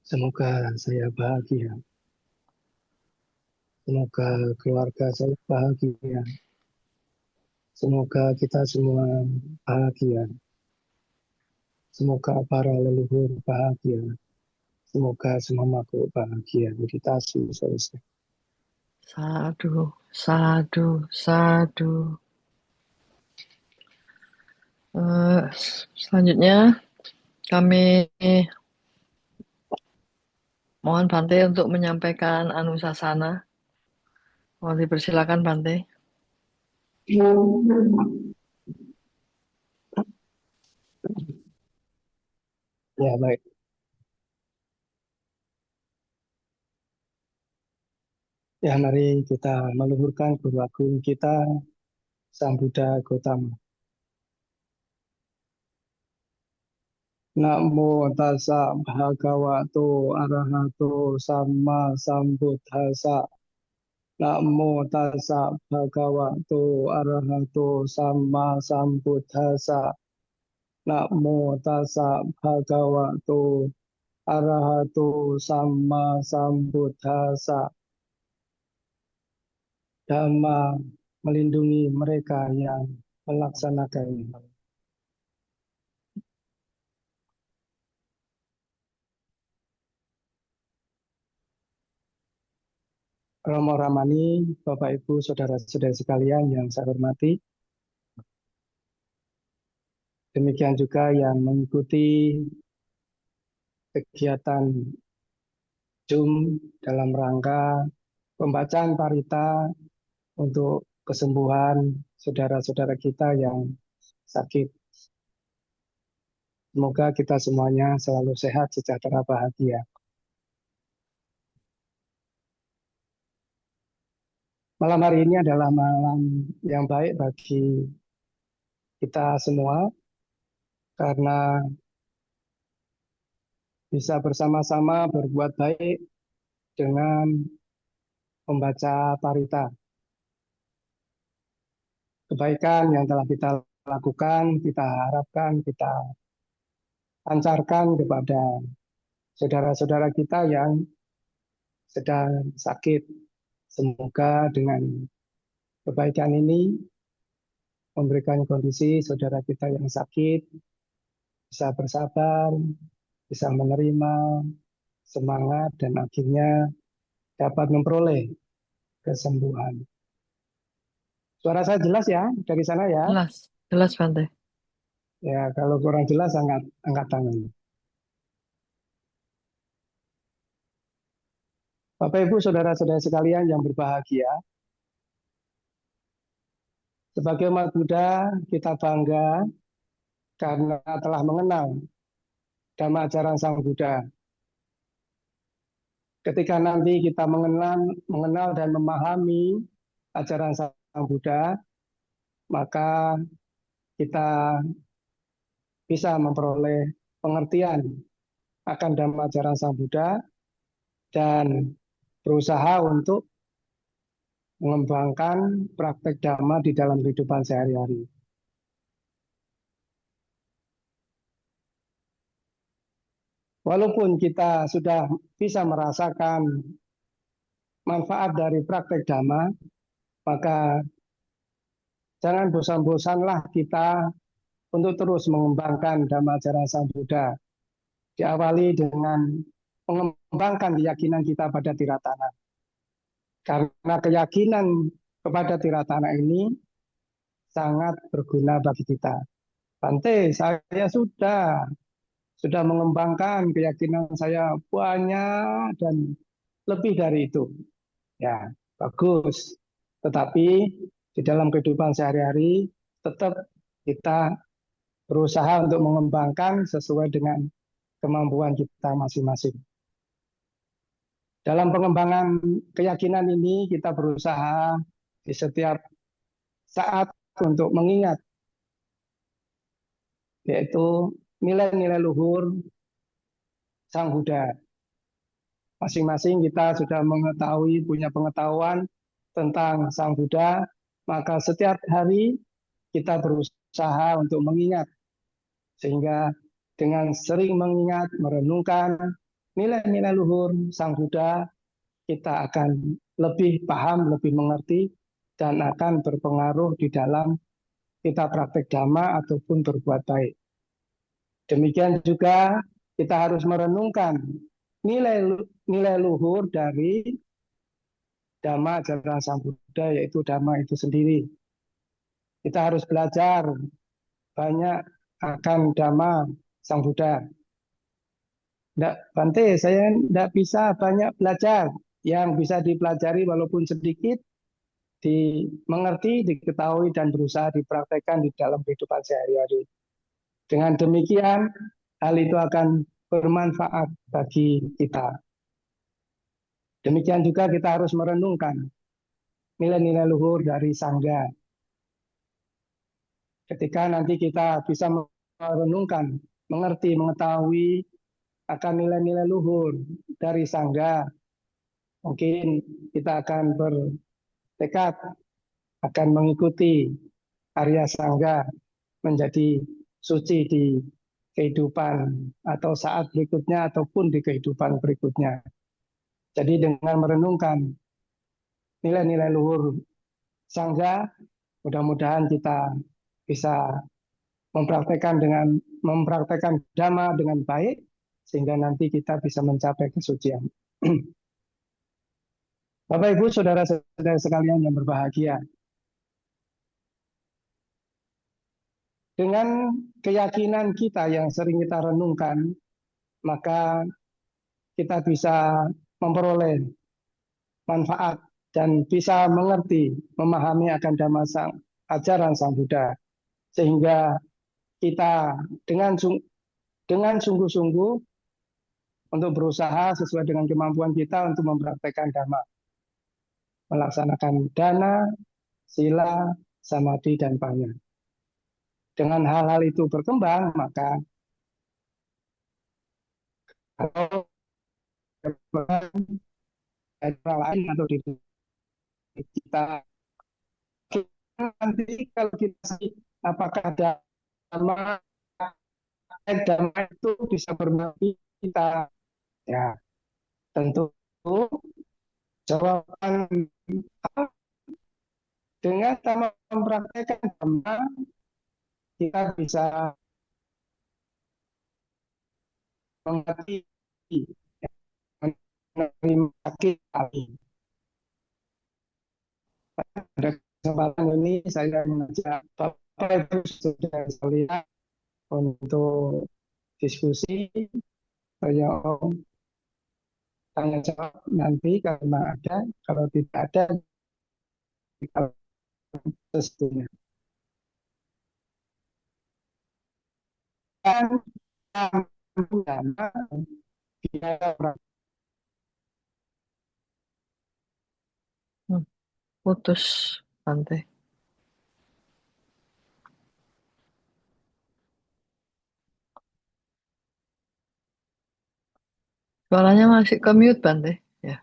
Semoga saya bahagia. Semoga keluarga saya bahagia. Semoga kita semua bahagia. Semoga para leluhur bahagia. Semoga semua makhluk bahagia. Meditasi selesai. Sadu, sadu, sadu. Selanjutnya kami mohon Bante untuk menyampaikan anusasana. Mohon dipersilakan Bante. Ya, baik. Ya, mari kita meluhurkan Guru Agung kita, Sang Buddha Gautama. Namo tassa bhagavato arahato samma sambuddhassa. Namo tassa bhagavato arahato samma sambuddhassa. Namo tassa bhagavato arahato samma sambuddhassa. Dhamma melindungi mereka yang melaksanakannya. Romo Ramani, Bapak Ibu, Saudara-saudari sekalian yang saya hormati. Demikian juga yang mengikuti kegiatan Zoom dalam rangka pembacaan parita untuk kesembuhan saudara-saudara kita yang sakit. Semoga kita semuanya selalu sehat, sejahtera, bahagia. Malam hari ini adalah malam yang baik bagi kita semua karena bisa bersama-sama berbuat baik dengan membaca parita. Kebaikan yang telah kita lakukan, kita harapkan, kita pancarkan kepada saudara-saudara kita yang sedang sakit. Semoga dengan kebaikan ini memberikan kondisi saudara kita yang sakit bisa bersabar, bisa menerima semangat, dan akhirnya dapat memperoleh kesembuhan. Suara saya jelas ya dari sana ya? Jelas, jelas Bante. Ya, kalau kurang jelas angkat tangan. Bapak Ibu saudara-saudara sekalian yang berbahagia, sebagai umat Buddha kita bangga karena telah mengenal Dhamma ajaran Sang Buddha. Ketika nanti kita mengenal dan memahami ajaran Sang Buddha, maka kita bisa memperoleh pengertian akan Dhamma ajaran Sang Buddha dan berusaha untuk mengembangkan praktek Dhamma di dalam kehidupan sehari-hari. Walaupun kita sudah bisa merasakan manfaat dari praktek Dhamma, maka jangan bosan-bosanlah kita untuk terus mengembangkan Dhamma ajaran Sang Buddha. Diawali dengan mengembangkan keyakinan kita pada Tiratana. Karena keyakinan kepada Tiratana ini sangat berguna bagi kita. Bante, saya sudah mengembangkan keyakinan saya banyak dan lebih dari itu. Ya, bagus. Tetapi di dalam kehidupan sehari-hari tetap kita berusaha untuk mengembangkan sesuai dengan kemampuan kita masing-masing. Dalam pengembangan keyakinan ini kita berusaha di setiap saat untuk mengingat yaitu nilai-nilai luhur Sang Buddha. Masing-masing kita sudah mengetahui, punya pengetahuan tentang Sang Buddha, maka setiap hari kita berusaha untuk mengingat, sehingga dengan sering mengingat, merenungkan nilai-nilai luhur Sang Buddha, kita akan lebih paham, lebih mengerti, dan akan berpengaruh di dalam kita praktek dhamma ataupun berbuat baik. Demikian juga kita harus merenungkan nilai luhur dari Dhamma ajaran Sang Buddha, yaitu Dhamma itu sendiri. Kita harus belajar banyak akan Dhamma Sang Buddha. Bante, saya tidak bisa banyak belajar. Yang bisa dipelajari walaupun sedikit, dimengerti, diketahui, dan berusaha dipraktekkan di dalam kehidupan sehari-hari. Dengan demikian, hal itu akan bermanfaat bagi kita. Demikian juga kita harus merenungkan nilai-nilai luhur dari Sangha. Ketika nanti kita bisa merenungkan, mengerti, mengetahui akan nilai-nilai luhur dari Sangha, mungkin kita akan bertekad akan mengikuti Arya Sangha menjadi suci di kehidupan atau saat berikutnya ataupun di kehidupan berikutnya. Jadi dengan merenungkan nilai-nilai luhur Sangha, mudah-mudahan kita bisa mempraktekkan Dhamma dengan baik, sehingga nanti kita bisa mencapai kesucian. Bapak Ibu saudara-saudara sekalian yang berbahagia, dengan keyakinan kita yang sering kita renungkan, maka kita bisa memperoleh manfaat dan bisa mengerti, memahami akan Dhamma ajaran Sang Buddha, sehingga kita dengan sungguh-sungguh untuk berusaha sesuai dengan kemampuan kita untuk mempraktekkan Dhamma, melaksanakan dana, sila, samadhi, dan panya. Dengan hal-hal itu berkembang, maka kalau orang lain atau di kita, nanti kalau kita sakit, apakah dhamma itu bisa berbagi kita? Ya, tentu jawaban dengan mempraktekkan dhamma, kita bisa mengerti, menerima sakit hati. Pada kesempatan ini saya mengajak Bapak Ibu saudara sekalian untuk diskusi, saya tanya jawab nanti karena ada, kalau tidak ada kita sesuatunya. Dan biaya Putus, Bante. Suaranya masih ke mute, Bante. Ya.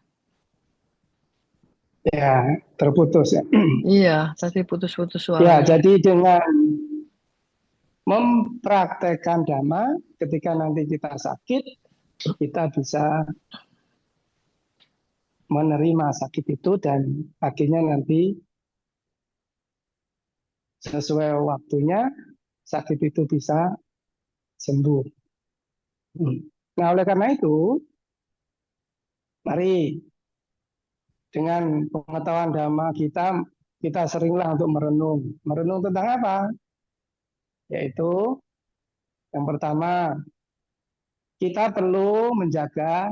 ya terputus ya. Iya, tadi putus-putus Ya, suaranya. jadi dengan mempraktekkan dhamma, ketika nanti kita sakit, kita bisa menerima sakit itu dan akhirnya nanti sesuai waktunya sakit itu bisa sembuh. Nah, oleh karena itu, mari dengan pengetahuan dhamma kita seringlah untuk merenung. Merenung tentang apa? Yaitu yang pertama, kita perlu menjaga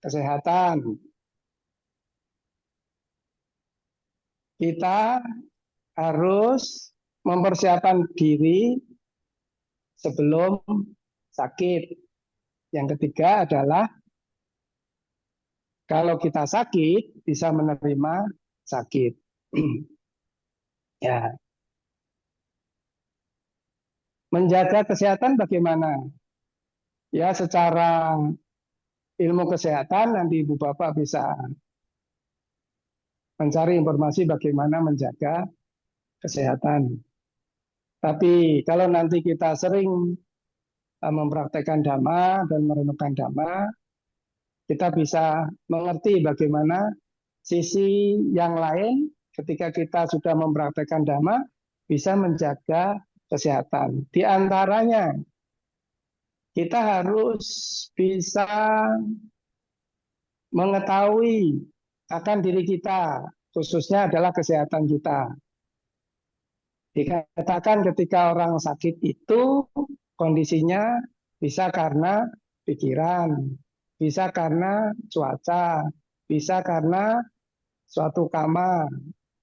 kesehatan. Kita harus mempersiapkan diri sebelum sakit. Yang ketiga adalah kalau kita sakit bisa menerima sakit. Ya, Menjaga kesehatan bagaimana? Ya, secara ilmu kesehatan nanti Ibu Bapak bisa mencari informasi bagaimana menjaga kesehatan. Tapi kalau nanti kita sering mempraktekkan dhamma dan merenungkan dhamma, kita bisa mengerti bagaimana sisi yang lain ketika kita sudah mempraktekkan dhamma bisa menjaga kesehatan. Di antaranya kita harus bisa mengetahui akan diri kita, khususnya adalah kesehatan kita. Dikatakan ketika orang sakit itu kondisinya bisa karena pikiran, bisa karena cuaca, bisa karena suatu kamar,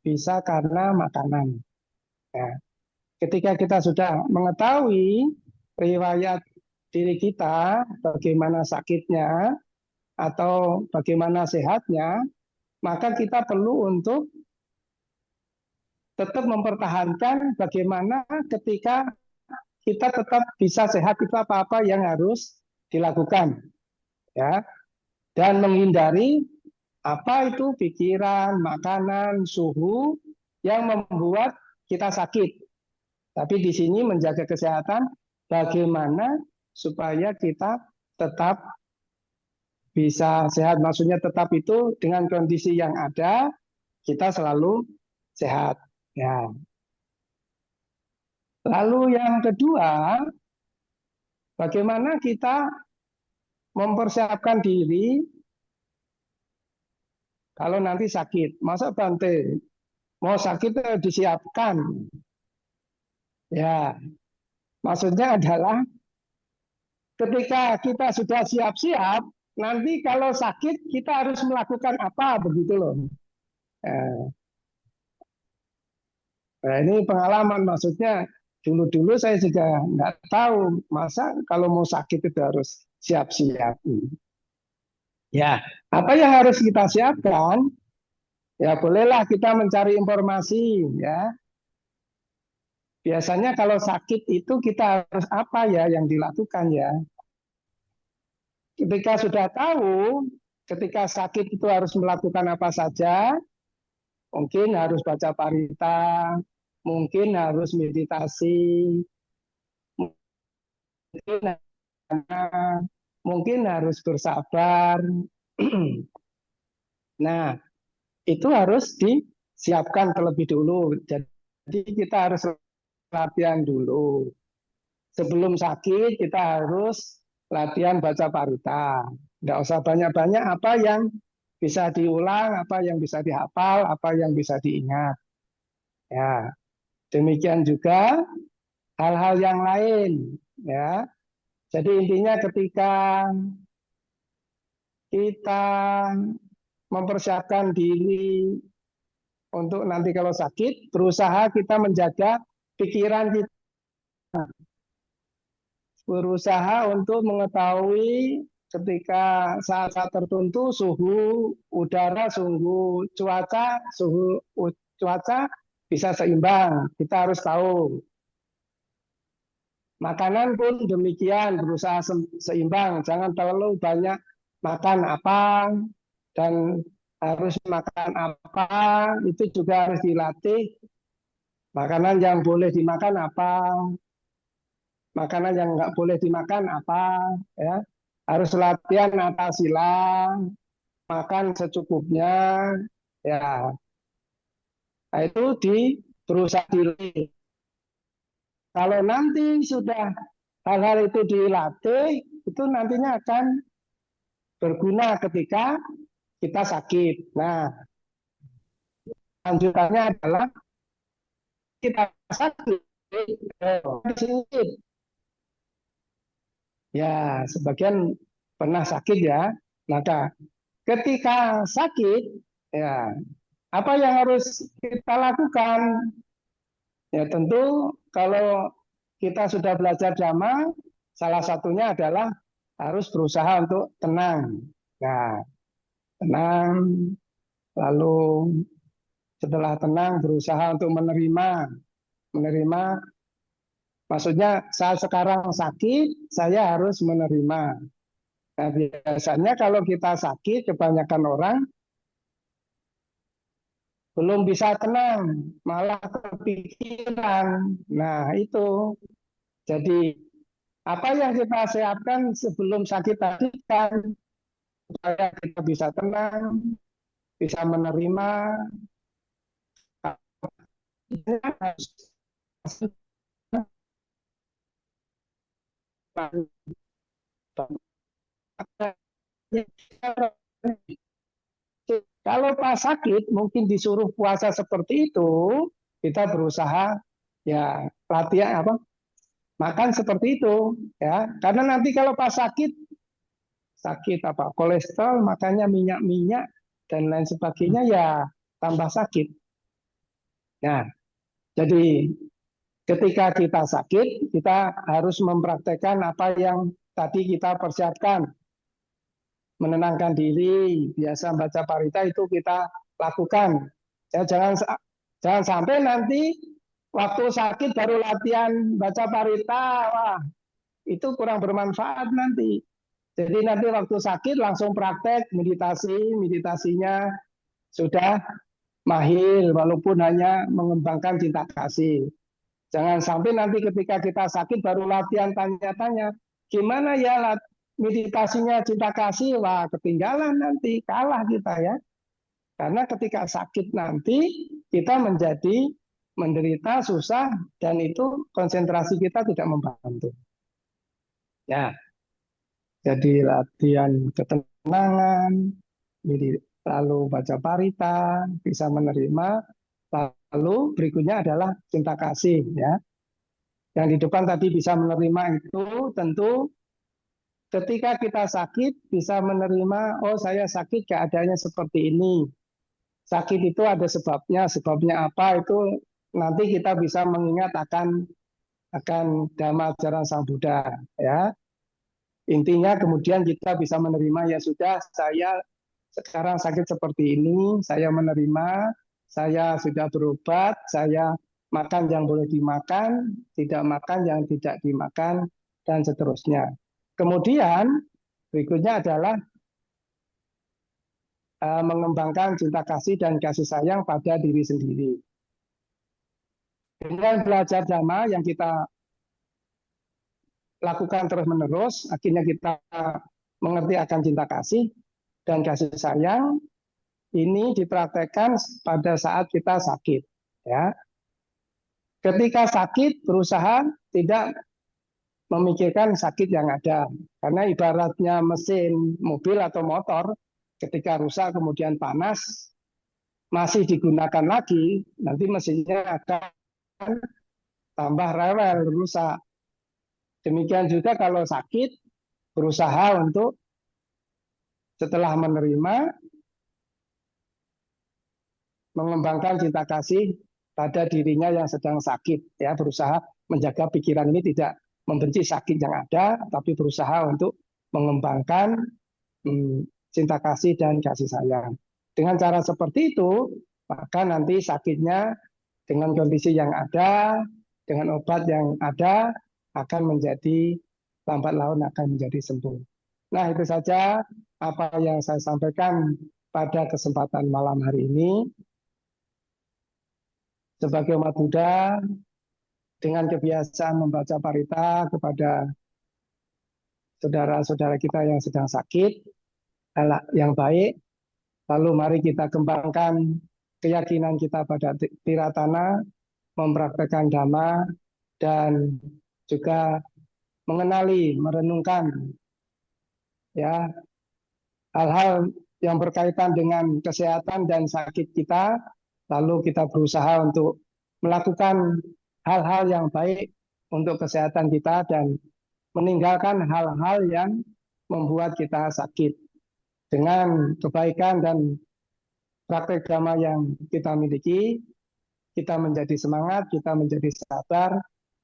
bisa karena makanan. Ya. Ketika kita sudah mengetahui riwayat diri kita, bagaimana sakitnya atau bagaimana sehatnya, maka kita perlu untuk tetap mempertahankan bagaimana ketika kita tetap bisa sehat itu apa-apa yang harus dilakukan, ya, dan menghindari apa itu pikiran, makanan, suhu yang membuat kita sakit. Tapi di sini menjaga kesehatan bagaimana supaya kita tetap bisa sehat. Maksudnya tetap itu dengan kondisi yang ada kita selalu sehat. Ya. Lalu yang kedua, bagaimana kita mempersiapkan diri kalau nanti sakit. Masa Bante mau sakit disiapkan. Ya, maksudnya adalah ketika kita sudah siap-siap, nanti kalau sakit kita harus melakukan apa begitu loh. Nah, ini pengalaman maksudnya dulu-dulu saya juga nggak tahu masa kalau mau sakit itu harus siap-siap. Ya, apa yang harus kita siapkan? Ya bolehlah kita mencari informasi ya. Biasanya kalau sakit itu kita harus apa ya yang dilakukan ya. Ketika sudah tahu, ketika sakit itu harus melakukan apa saja, mungkin harus baca parita, mungkin harus meditasi, mungkin, mungkin harus bersabar. Nah, itu harus disiapkan terlebih dulu. Jadi kita harus latihan dulu. Sebelum sakit kita harus latihan baca parita. Tidak usah banyak-banyak apa yang bisa diulang, apa yang bisa dihafal, apa yang bisa diingat. Ya, demikian juga hal-hal yang lain. Ya, jadi intinya ketika kita mempersiapkan diri untuk nanti kalau sakit, berusaha kita menjaga pikiran kita, berusaha untuk mengetahui ketika saat-saat tertentu suhu udara, suhu cuaca bisa seimbang. Kita harus tahu. Makanan pun demikian, berusaha seimbang. Jangan terlalu banyak makan apa dan harus makan apa, itu juga harus dilatih. Makanan yang boleh dimakan apa, makanan yang nggak boleh dimakan apa, ya. Harus latihan nata sila, makan secukupnya, ya. Nah, itu berusaha diri. Kalau nanti sudah hal-hal itu dilatih, itu nantinya akan berguna ketika kita sakit. Nah, lanjutannya adalah kita sakit, sakit. Ya, sebagian pernah sakit ya. Maka ketika sakit, ya apa yang harus kita lakukan? Ya tentu kalau kita sudah belajar dhamma, salah satunya adalah harus berusaha untuk tenang. Nah, tenang, lalu setelah tenang berusaha untuk menerima Maksudnya saat sekarang sakit, saya harus menerima. Nah, biasanya kalau kita sakit, kebanyakan orang belum bisa tenang, malah kepikiran. Nah, itu. Jadi, apa yang kita siapkan sebelum sakit tadi kan supaya kita bisa tenang, bisa menerima. Kalau pas sakit mungkin disuruh puasa seperti itu, kita berusaha ya latihan apa makan seperti itu ya. Karena nanti kalau pas sakit apa kolesterol, makanya minyak-minyak dan lain sebagainya ya tambah sakit. Nah, jadi ketika kita sakit, kita harus mempraktekkan apa yang tadi kita persiapkan. Menenangkan diri, biasa baca parita itu kita lakukan. Ya, jangan sampai nanti waktu sakit baru latihan baca parita, wah itu kurang bermanfaat nanti. Jadi nanti waktu sakit langsung praktek meditasi, meditasinya sudah mahir walaupun hanya mengembangkan cinta kasih. Jangan sampai nanti ketika kita sakit baru latihan tanya-tanya, gimana ya meditasinya cinta kasih, wah ketinggalan nanti, kalah kita ya. Karena ketika sakit nanti kita menjadi menderita, susah, dan itu konsentrasi kita tidak membantu. Ya, jadi latihan ketenangan, lalu baca parita, bisa menerima, lalu berikutnya adalah cinta kasih ya. Yang di depan tadi bisa menerima itu tentu ketika kita sakit bisa menerima, oh saya sakit keadaannya seperti ini. Sakit itu ada sebabnya apa itu nanti kita bisa mengingat akan dhamma ajaran Sang Buddha ya. Intinya kemudian kita bisa menerima ya sudah saya sekarang sakit seperti ini, saya menerima, saya sudah berobat, saya makan yang boleh dimakan, tidak makan yang tidak dimakan, dan seterusnya. Kemudian berikutnya adalah mengembangkan cinta kasih dan kasih sayang pada diri sendiri. Dengan belajar dhamma yang kita lakukan terus-menerus, akhirnya kita mengerti akan cinta kasih dan kasih sayang, ini dipraktekkan pada saat kita sakit. Ya, ketika sakit berusaha tidak memikirkan sakit yang ada, karena ibaratnya mesin mobil atau motor, ketika rusak kemudian panas masih digunakan lagi, nanti mesinnya akan tambah rewel, rusak. Demikian juga kalau sakit, berusaha untuk setelah menerima, mengembangkan cinta kasih pada dirinya yang sedang sakit. Ya, berusaha menjaga pikiran ini tidak membenci sakit yang ada, tapi berusaha untuk mengembangkan cinta kasih dan kasih sayang. Dengan cara seperti itu, maka nanti sakitnya dengan kondisi yang ada, dengan obat yang ada, akan menjadi lambat laun akan menjadi sembuh. Nah, itu saja apa yang saya sampaikan pada kesempatan malam hari ini. Sebagai umat Buddha, dengan kebiasaan membaca parita kepada saudara-saudara kita yang sedang sakit, yang baik, lalu mari kita kembangkan keyakinan kita pada tiratana, mempraktekkan dhamma, dan juga mengenali, merenungkan ya hal-hal yang berkaitan dengan kesehatan dan sakit kita, lalu kita berusaha untuk melakukan hal-hal yang baik untuk kesehatan kita dan meninggalkan hal-hal yang membuat kita sakit. Dengan kebaikan dan praktek dhamma yang kita miliki, kita menjadi semangat, kita menjadi sabar,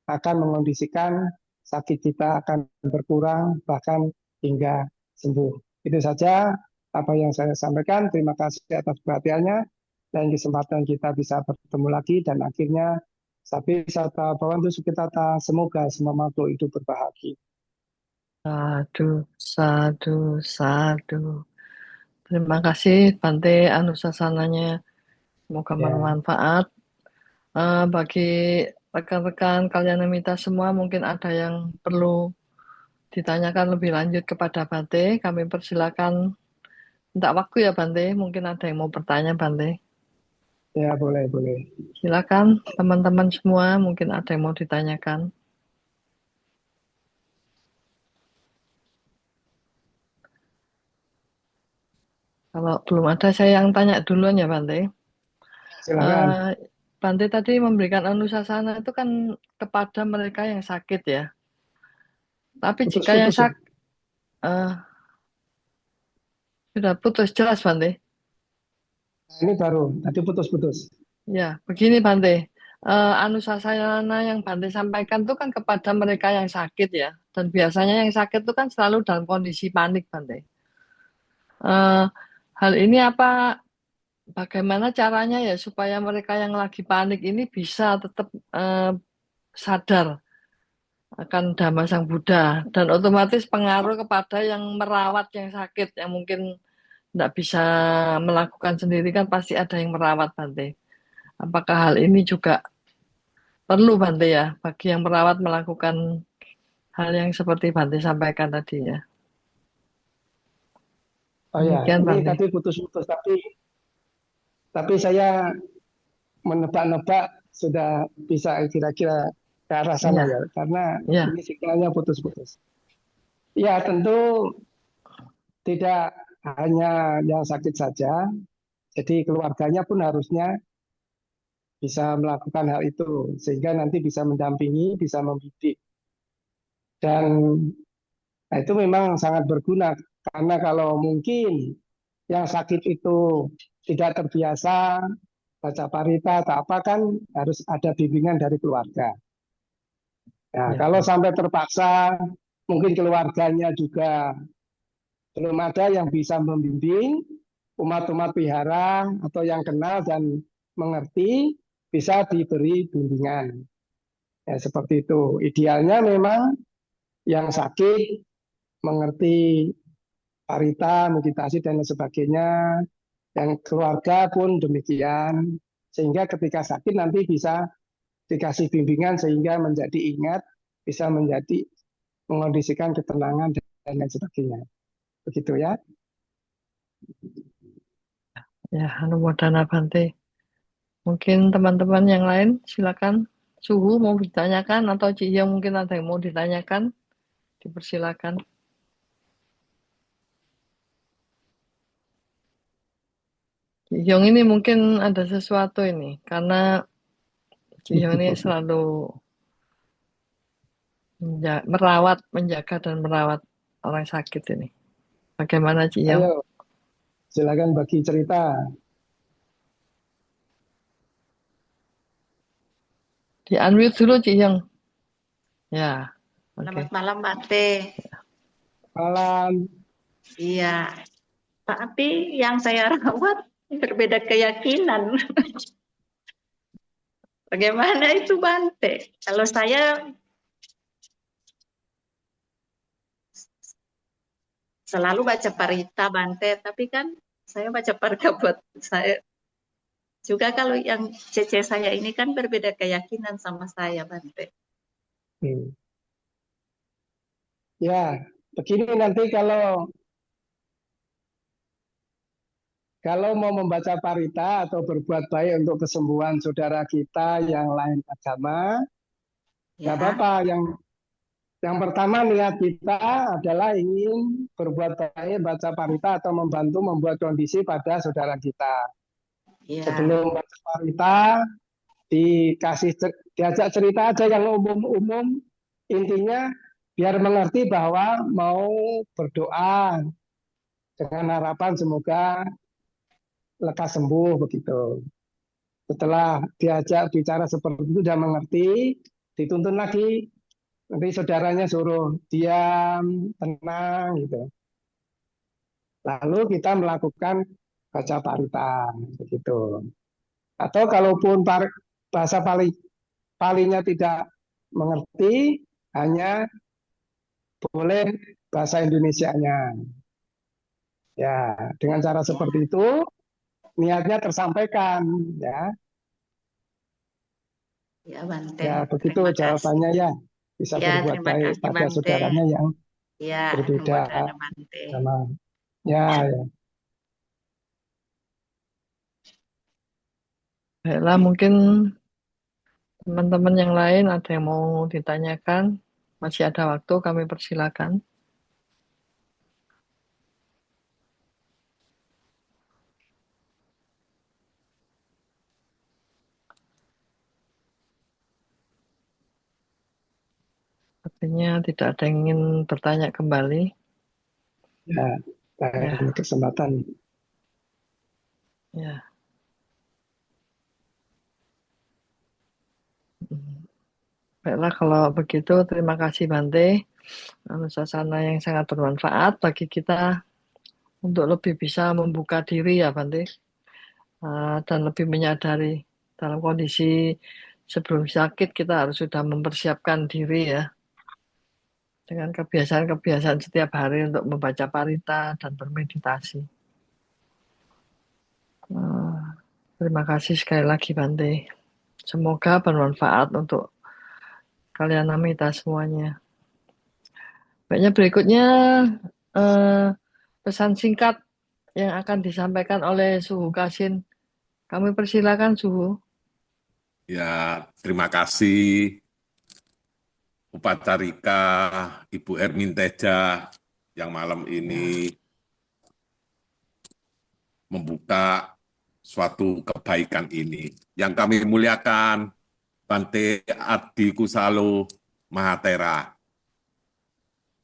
akan mengondisikan sakit kita akan berkurang, bahkan hingga sembuh. Itu saja apa yang saya sampaikan. Terima kasih atas perhatiannya dan kesempatan kita bisa bertemu lagi dan akhirnya Sapi sata bhavantu sukitata, semoga semua makhluk hidup berbahagia. Sadu, sadu, sadu. Terima kasih Bante anusasananya. Semoga Ya, bermanfaat. Bagi rekan-rekan Kalyanamita semua mungkin ada yang perlu ditanyakan lebih lanjut kepada Bante. Kami persilakan minta waktu ya Bante. Mungkin ada yang mau bertanya Bante. ya boleh, boleh. Silakan teman-teman semua mungkin ada yang mau ditanyakan. Kalau belum ada saya yang tanya duluan ya Bante. Silakan. Eh, Bante tadi memberikan anusasana itu kan kepada mereka yang sakit ya. Tapi jika yang Putus-putus ya. sakit sudah putus jelas Bante. Nah, ini baru, tadi putus-putus. Ya, begini Bante. Anusasana yang Bante sampaikan itu kan kepada mereka yang sakit ya. Dan biasanya yang sakit itu kan selalu dalam kondisi panik Bante. Eh, Hal ini bagaimana caranya ya supaya mereka yang lagi panik ini bisa tetap sadar akan Dhamma Sang Buddha dan otomatis pengaruh kepada yang merawat yang sakit yang mungkin tidak bisa melakukan sendiri kan pasti ada yang merawat Bante. Apakah hal ini juga perlu Bante ya bagi yang merawat melakukan hal yang seperti Bante sampaikan tadi ya. Oh ya, Demikian ini Bante. tadi putus-putus, tapi saya menebak-nebak sudah bisa kira-kira ke arah sana Iya, ya, karena iya, ini sinyalnya putus-putus. Ya, tentu tidak hanya yang sakit saja, jadi keluarganya pun harusnya bisa melakukan hal itu, sehingga nanti bisa mendampingi, bisa membidik. Dan nah, itu memang sangat berguna, karena kalau mungkin yang sakit itu tidak terbiasa baca parita atau apa kan harus ada bimbingan dari keluarga. Nah, iya, kalau sampai terpaksa, mungkin keluarganya juga belum ada yang bisa membimbing, umat-umat wihara atau yang kenal dan mengerti, bisa diberi bimbingan. Ya, seperti itu. Idealnya memang yang sakit mengerti parita, meditasi, dan lain sebagainya. Yang keluarga pun demikian. Sehingga ketika sakit nanti bisa dikasih bimbingan sehingga menjadi ingat, bisa menjadi mengondisikan ketenangan dan lain sebagainya. Begitu ya. ya. Anumodana Bante. Mungkin teman-teman yang lain silakan. Suhu mau ditanyakan atau Ciyo mungkin ada yang mau ditanyakan, dipersilakan. Ciyong ini mungkin ada sesuatu ini karena Ciyong ini selalu merawat, menjaga dan merawat orang sakit ini. Bagaimana Ciyong? Ayo, silakan bagi cerita. Di unmute dulu Ciyong. Ya, Selamat oke. malam, Pak T. Malam. Iya, tapi yang saya rawat berbeda keyakinan. Bagaimana itu, Bante? Kalau saya selalu baca parita, Bante, tapi kan saya baca parita buat saya juga. Kalau yang CC saya ini kan berbeda keyakinan sama saya, Bante. Hmm. Ya, begini nanti kalau mau membaca parita atau berbuat baik untuk kesembuhan saudara kita yang lain agama, nggak Ya, apa-apa. Yang pertama niat kita adalah ingin berbuat baik, baca parita atau membantu membuat kondisi pada saudara kita. ya, Sebelum baca parita, diajak cerita aja yang umum-umum. Intinya biar mengerti bahwa mau berdoa dengan harapan semoga lekas sembuh begitu. Setelah diajak bicara seperti itu sudah mengerti, dituntun lagi. Nanti saudaranya suruh diam, tenang gitu. Lalu kita melakukan baca parita begitu. Atau kalaupun bahasa Palinya tidak mengerti, hanya boleh bahasa Indonesianya. Ya, dengan cara Ya, seperti itu niatnya tersampaikan, ya. ya Bante. Ya, begitu Terima kasih. jawabannya ya. Bisa Ya, berbuat terima baik kasih pada Bante. saudaranya yang Ya, berbeda Modana Bante. sama. Ya, ya. Baiklah, mungkin teman-teman yang lain ada yang mau ditanyakan, masih ada waktu, kami persilakan. Artinya tidak ada yang ingin bertanya kembali. Ya, Ya, lain kesempatan. ya. Baiklah, kalau begitu terima kasih Bante. Suasana yang sangat bermanfaat bagi kita untuk lebih bisa membuka diri ya Bante. Dan lebih menyadari dalam kondisi sebelum sakit kita harus sudah mempersiapkan diri ya. Dengan kebiasaan-kebiasaan setiap hari untuk membaca parita dan bermeditasi. Terima kasih sekali lagi Bante. Semoga bermanfaat untuk kalian amita semuanya. Baiknya berikutnya eh, pesan singkat yang akan disampaikan oleh Suhu Kasin. Kami persilakan Suhu. Ya, terima kasih Upacarika Ibu Hermin Teja yang malam ini membuka suatu kebaikan ini. Yang kami muliakan Bante Adi Kusalo Mahatera.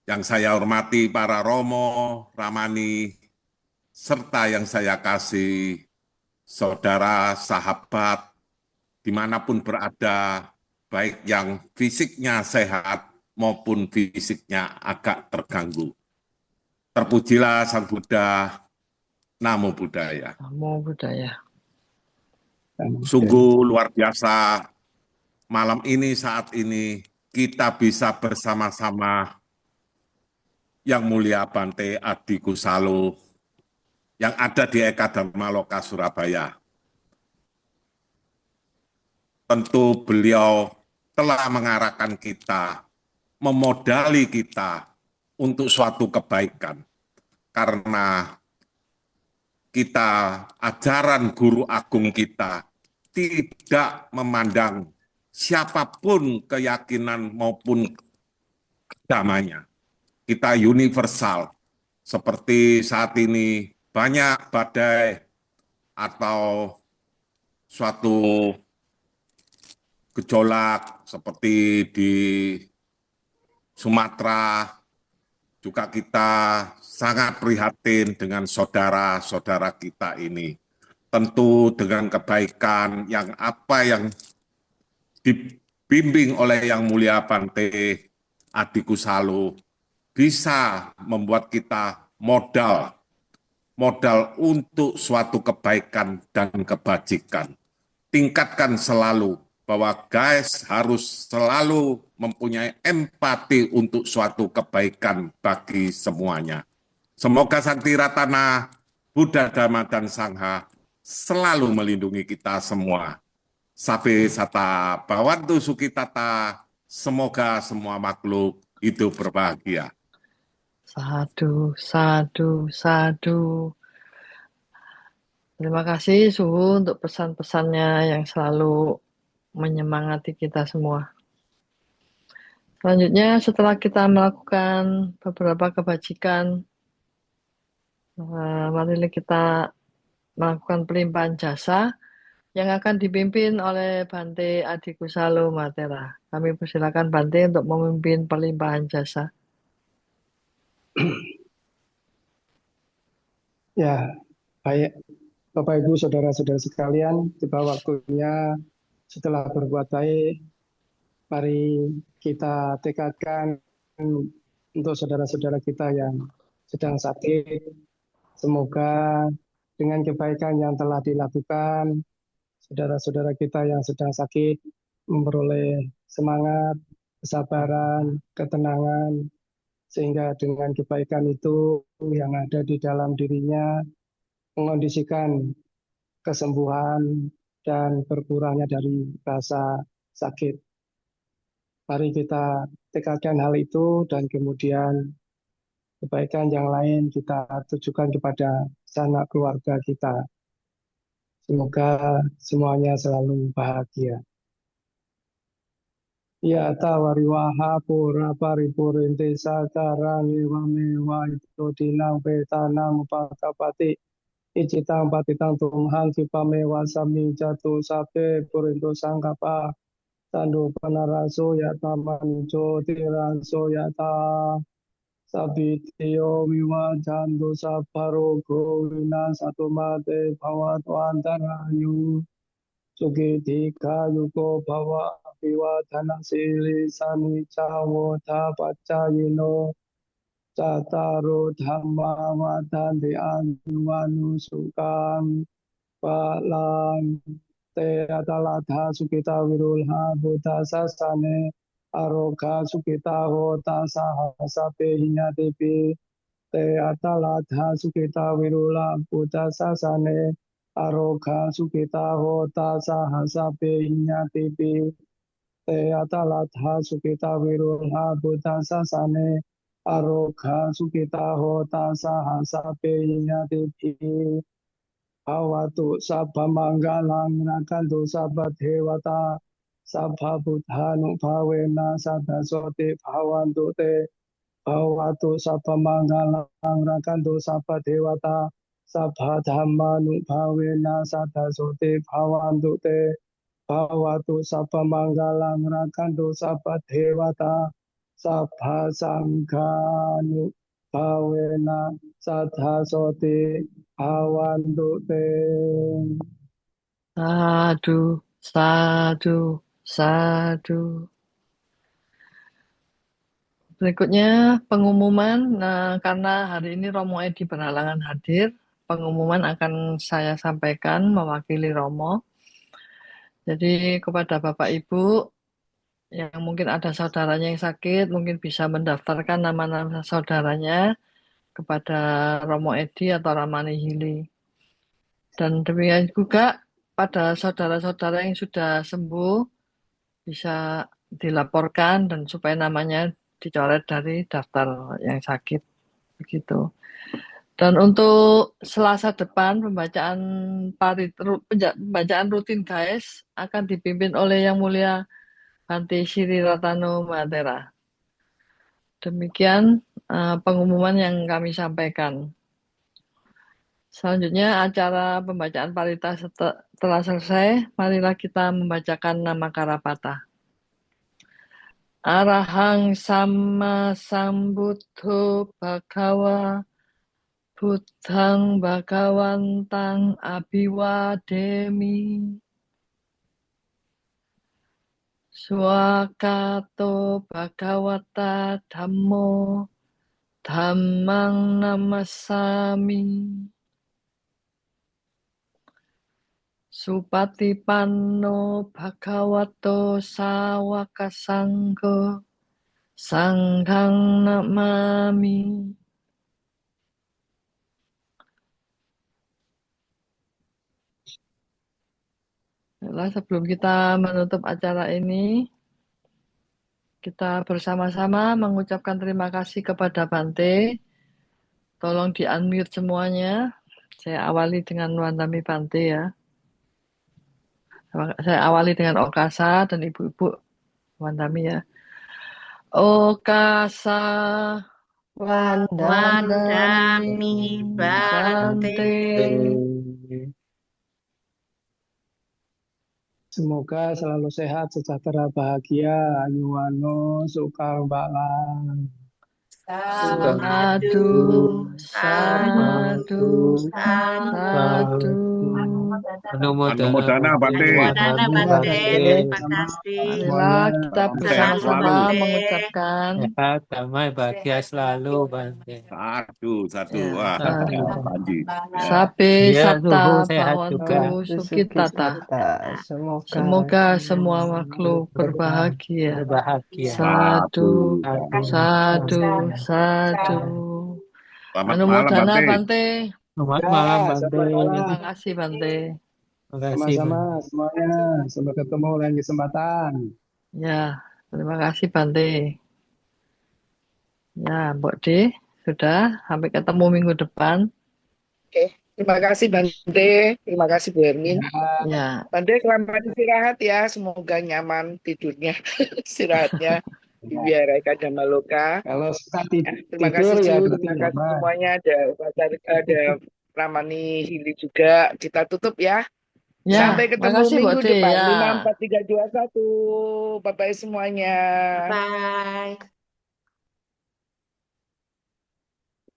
Yang saya hormati para Romo, Ramani, serta yang saya kasih saudara, sahabat, dimanapun berada, baik yang fisiknya sehat maupun fisiknya agak terganggu. Terpujilah Sang Buddha, Namo Buddhaya. Namo Buddhaya. Sungguh luar biasa malam ini, saat ini, kita bisa bersama-sama Yang Mulia Bante Adi Kusalo yang ada di Eka Dharma Loka Surabaya. Tentu beliau telah mengarahkan kita, memodali kita untuk suatu kebaikan. Karena kita, ajaran guru agung kita, tidak memandang siapapun keyakinan maupun agamanya. Kita universal. Seperti saat ini banyak badai atau suatu gejolak seperti di Sumatera, juga kita sangat prihatin dengan saudara-saudara kita ini. Tentu dengan kebaikan yang apa yang dibimbing oleh Yang Mulia Bante Adi Kusalo bisa membuat kita modal untuk suatu kebaikan dan kebajikan. Tingkatkan selalu bahwa guys harus selalu mempunyai empati untuk suatu kebaikan bagi semuanya. Semoga Sakti Ratana, Buddha, Dhamma, dan Sangha selalu melindungi kita semua. Sabe sata bawantu sukitata, semoga semua makhluk hidup berbahagia. Sadu, sadu, sadu. Terima kasih Suhu untuk pesan-pesannya yang selalu menyemangati kita semua. Selanjutnya setelah kita melakukan beberapa kebajikan, marilah kita melakukan pelimpahan jasa yang akan dipimpin oleh Bante Adi Kusalo Matera. Kami persilakan Bante untuk memimpin pelimpahan jasa. Ya, baik. Bapak Ibu saudara-saudara sekalian, tiba waktunya setelah berbuat baik, mari kita tekadkan untuk saudara-saudara kita yang sedang sakit. Semoga dengan kebaikan yang telah dilakukan, saudara-saudara kita yang sedang sakit memperoleh semangat, kesabaran, ketenangan, sehingga dengan kebaikan itu yang ada di dalam dirinya mengondisikan kesembuhan dan berkurangnya dari rasa sakit. Mari kita tekadkan hal itu dan kemudian kebaikan yang lain kita tujukan kepada sanak keluarga kita. Semoga semuanya selalu bahagia. Ya tawariwaha pura paripurinte sakarang ewa mewa itu dinang petanang upakapati icitang patitang tumhang kipamewa sami jatuh sape purinto sangkapa tandu panaraso yata manujo tiraso yata sabitio wiwajandu saparo govina satu mate bhavato antarayu Sugiti yuko bhava apiwadhana sili sani cawo tapacayino cataro dhamma vadhanti anyuwanu sukang palang te atalatha sukita virulha buddha sasane aroga sukita hota sahasape hinyatepi te atalatha sukita virula buddha sasane aroga sukita hota sahasape hinyatipi te atalatha sukita virulha buddha sasane aroga sukita hota sahasape hinyatipi bhavatu sabba manggalang rakantu sabba devata sabba buddhanu bhavena sabda sote bhavantu te bhavatu sabba manggalang rakantu sabba devata sabba dhammanu bhavena sabda sote bhavantu te bhavatu sabba manggalang rakantu sabba devata sabba sanghanu bhavena sabda sote bhavantu te. Sadu, sadu, sadu. Berikutnya pengumuman. Nah, karena hari ini Romo Edi berhalangan hadir, pengumuman akan saya sampaikan mewakili Romo. Jadi kepada Bapak Ibu yang mungkin ada saudaranya yang sakit, mungkin bisa mendaftarkan nama-nama saudaranya kepada Romo Edi atau Ramani Hili. Dan demikian juga pada saudara-saudara yang sudah sembuh bisa dilaporkan dan supaya namanya dicoret dari daftar yang sakit begitu. Dan untuk Selasa depan pembacaan rutin guys akan dipimpin oleh Yang Mulia Bante Sri Ratano Matera. Demikian pengumuman yang kami sampaikan. Selanjutnya acara pembacaan parita setelah selesai, marilah kita membacakan nama Karapata. Arahang Sama Sambuddho Bhagawa Buddhang Bhagawantang Abhiwademi Swakato Bhagawata Dhammo Dhammang Namasami Supatipanno Bhagavato Sawaka Sangho Sanghang Namami. Baiklah, sebelum kita menutup acara ini, kita bersama-sama mengucapkan terima kasih kepada Bante. Tolong di-unmute semuanya. Saya awali dengan Wandami Bante ya. Saya awali dengan Okasa dan ibu-ibu Wandami ya. Okasa Wandami Bante. Semoga selalu sehat, sejahtera, bahagia, ayuwano, sukang balang. Sadu, sadu, sadu. Anumodana Bante. Anumodana Bante, terima Sama kasih. Marilah kita semuanya. Sehat Selalu bersama-sama selalu. Bante. mengucapkan Sehat, damai, bahagia selalu, Bante. Satu. ya, Wah, satu. Panji. Ya. Sabe Ya, Sabta Suhu sehat juga. Bawantu Sukitata. Sukitata. Semoga Semoga semua makhluk berbahagia. Berbahagia. Sadu, Satu. sadu, sadu. Selamat malam Anumodana Bante. Bante. Selamat Ya, malam, Bante. selamat malam. Terima kasih Bante. Terima kasih, Sama-sama Bante. semuanya. Sampai ketemu lain kesempatan. Ya, terima kasih Bante. Ya, Mbok D, sudah. Sampai ketemu minggu depan. Oke, terima kasih Bante, terima kasih Bu Hermin. Ya, Bante selamat istirahat ya, semoga nyaman tidurnya, istirahatnya di Wihara Dhamaloka. Kalau suka Terima tidur kasih ya Ju, berarti terima nggak kasih baik. semuanya, ada Ramani Hili juga. Kita tutup ya. ya, Sampai ketemu makasih Mbok minggu D. depan. Ya. 5, 4, 3, 2, 1. Bye-bye semuanya. Bye.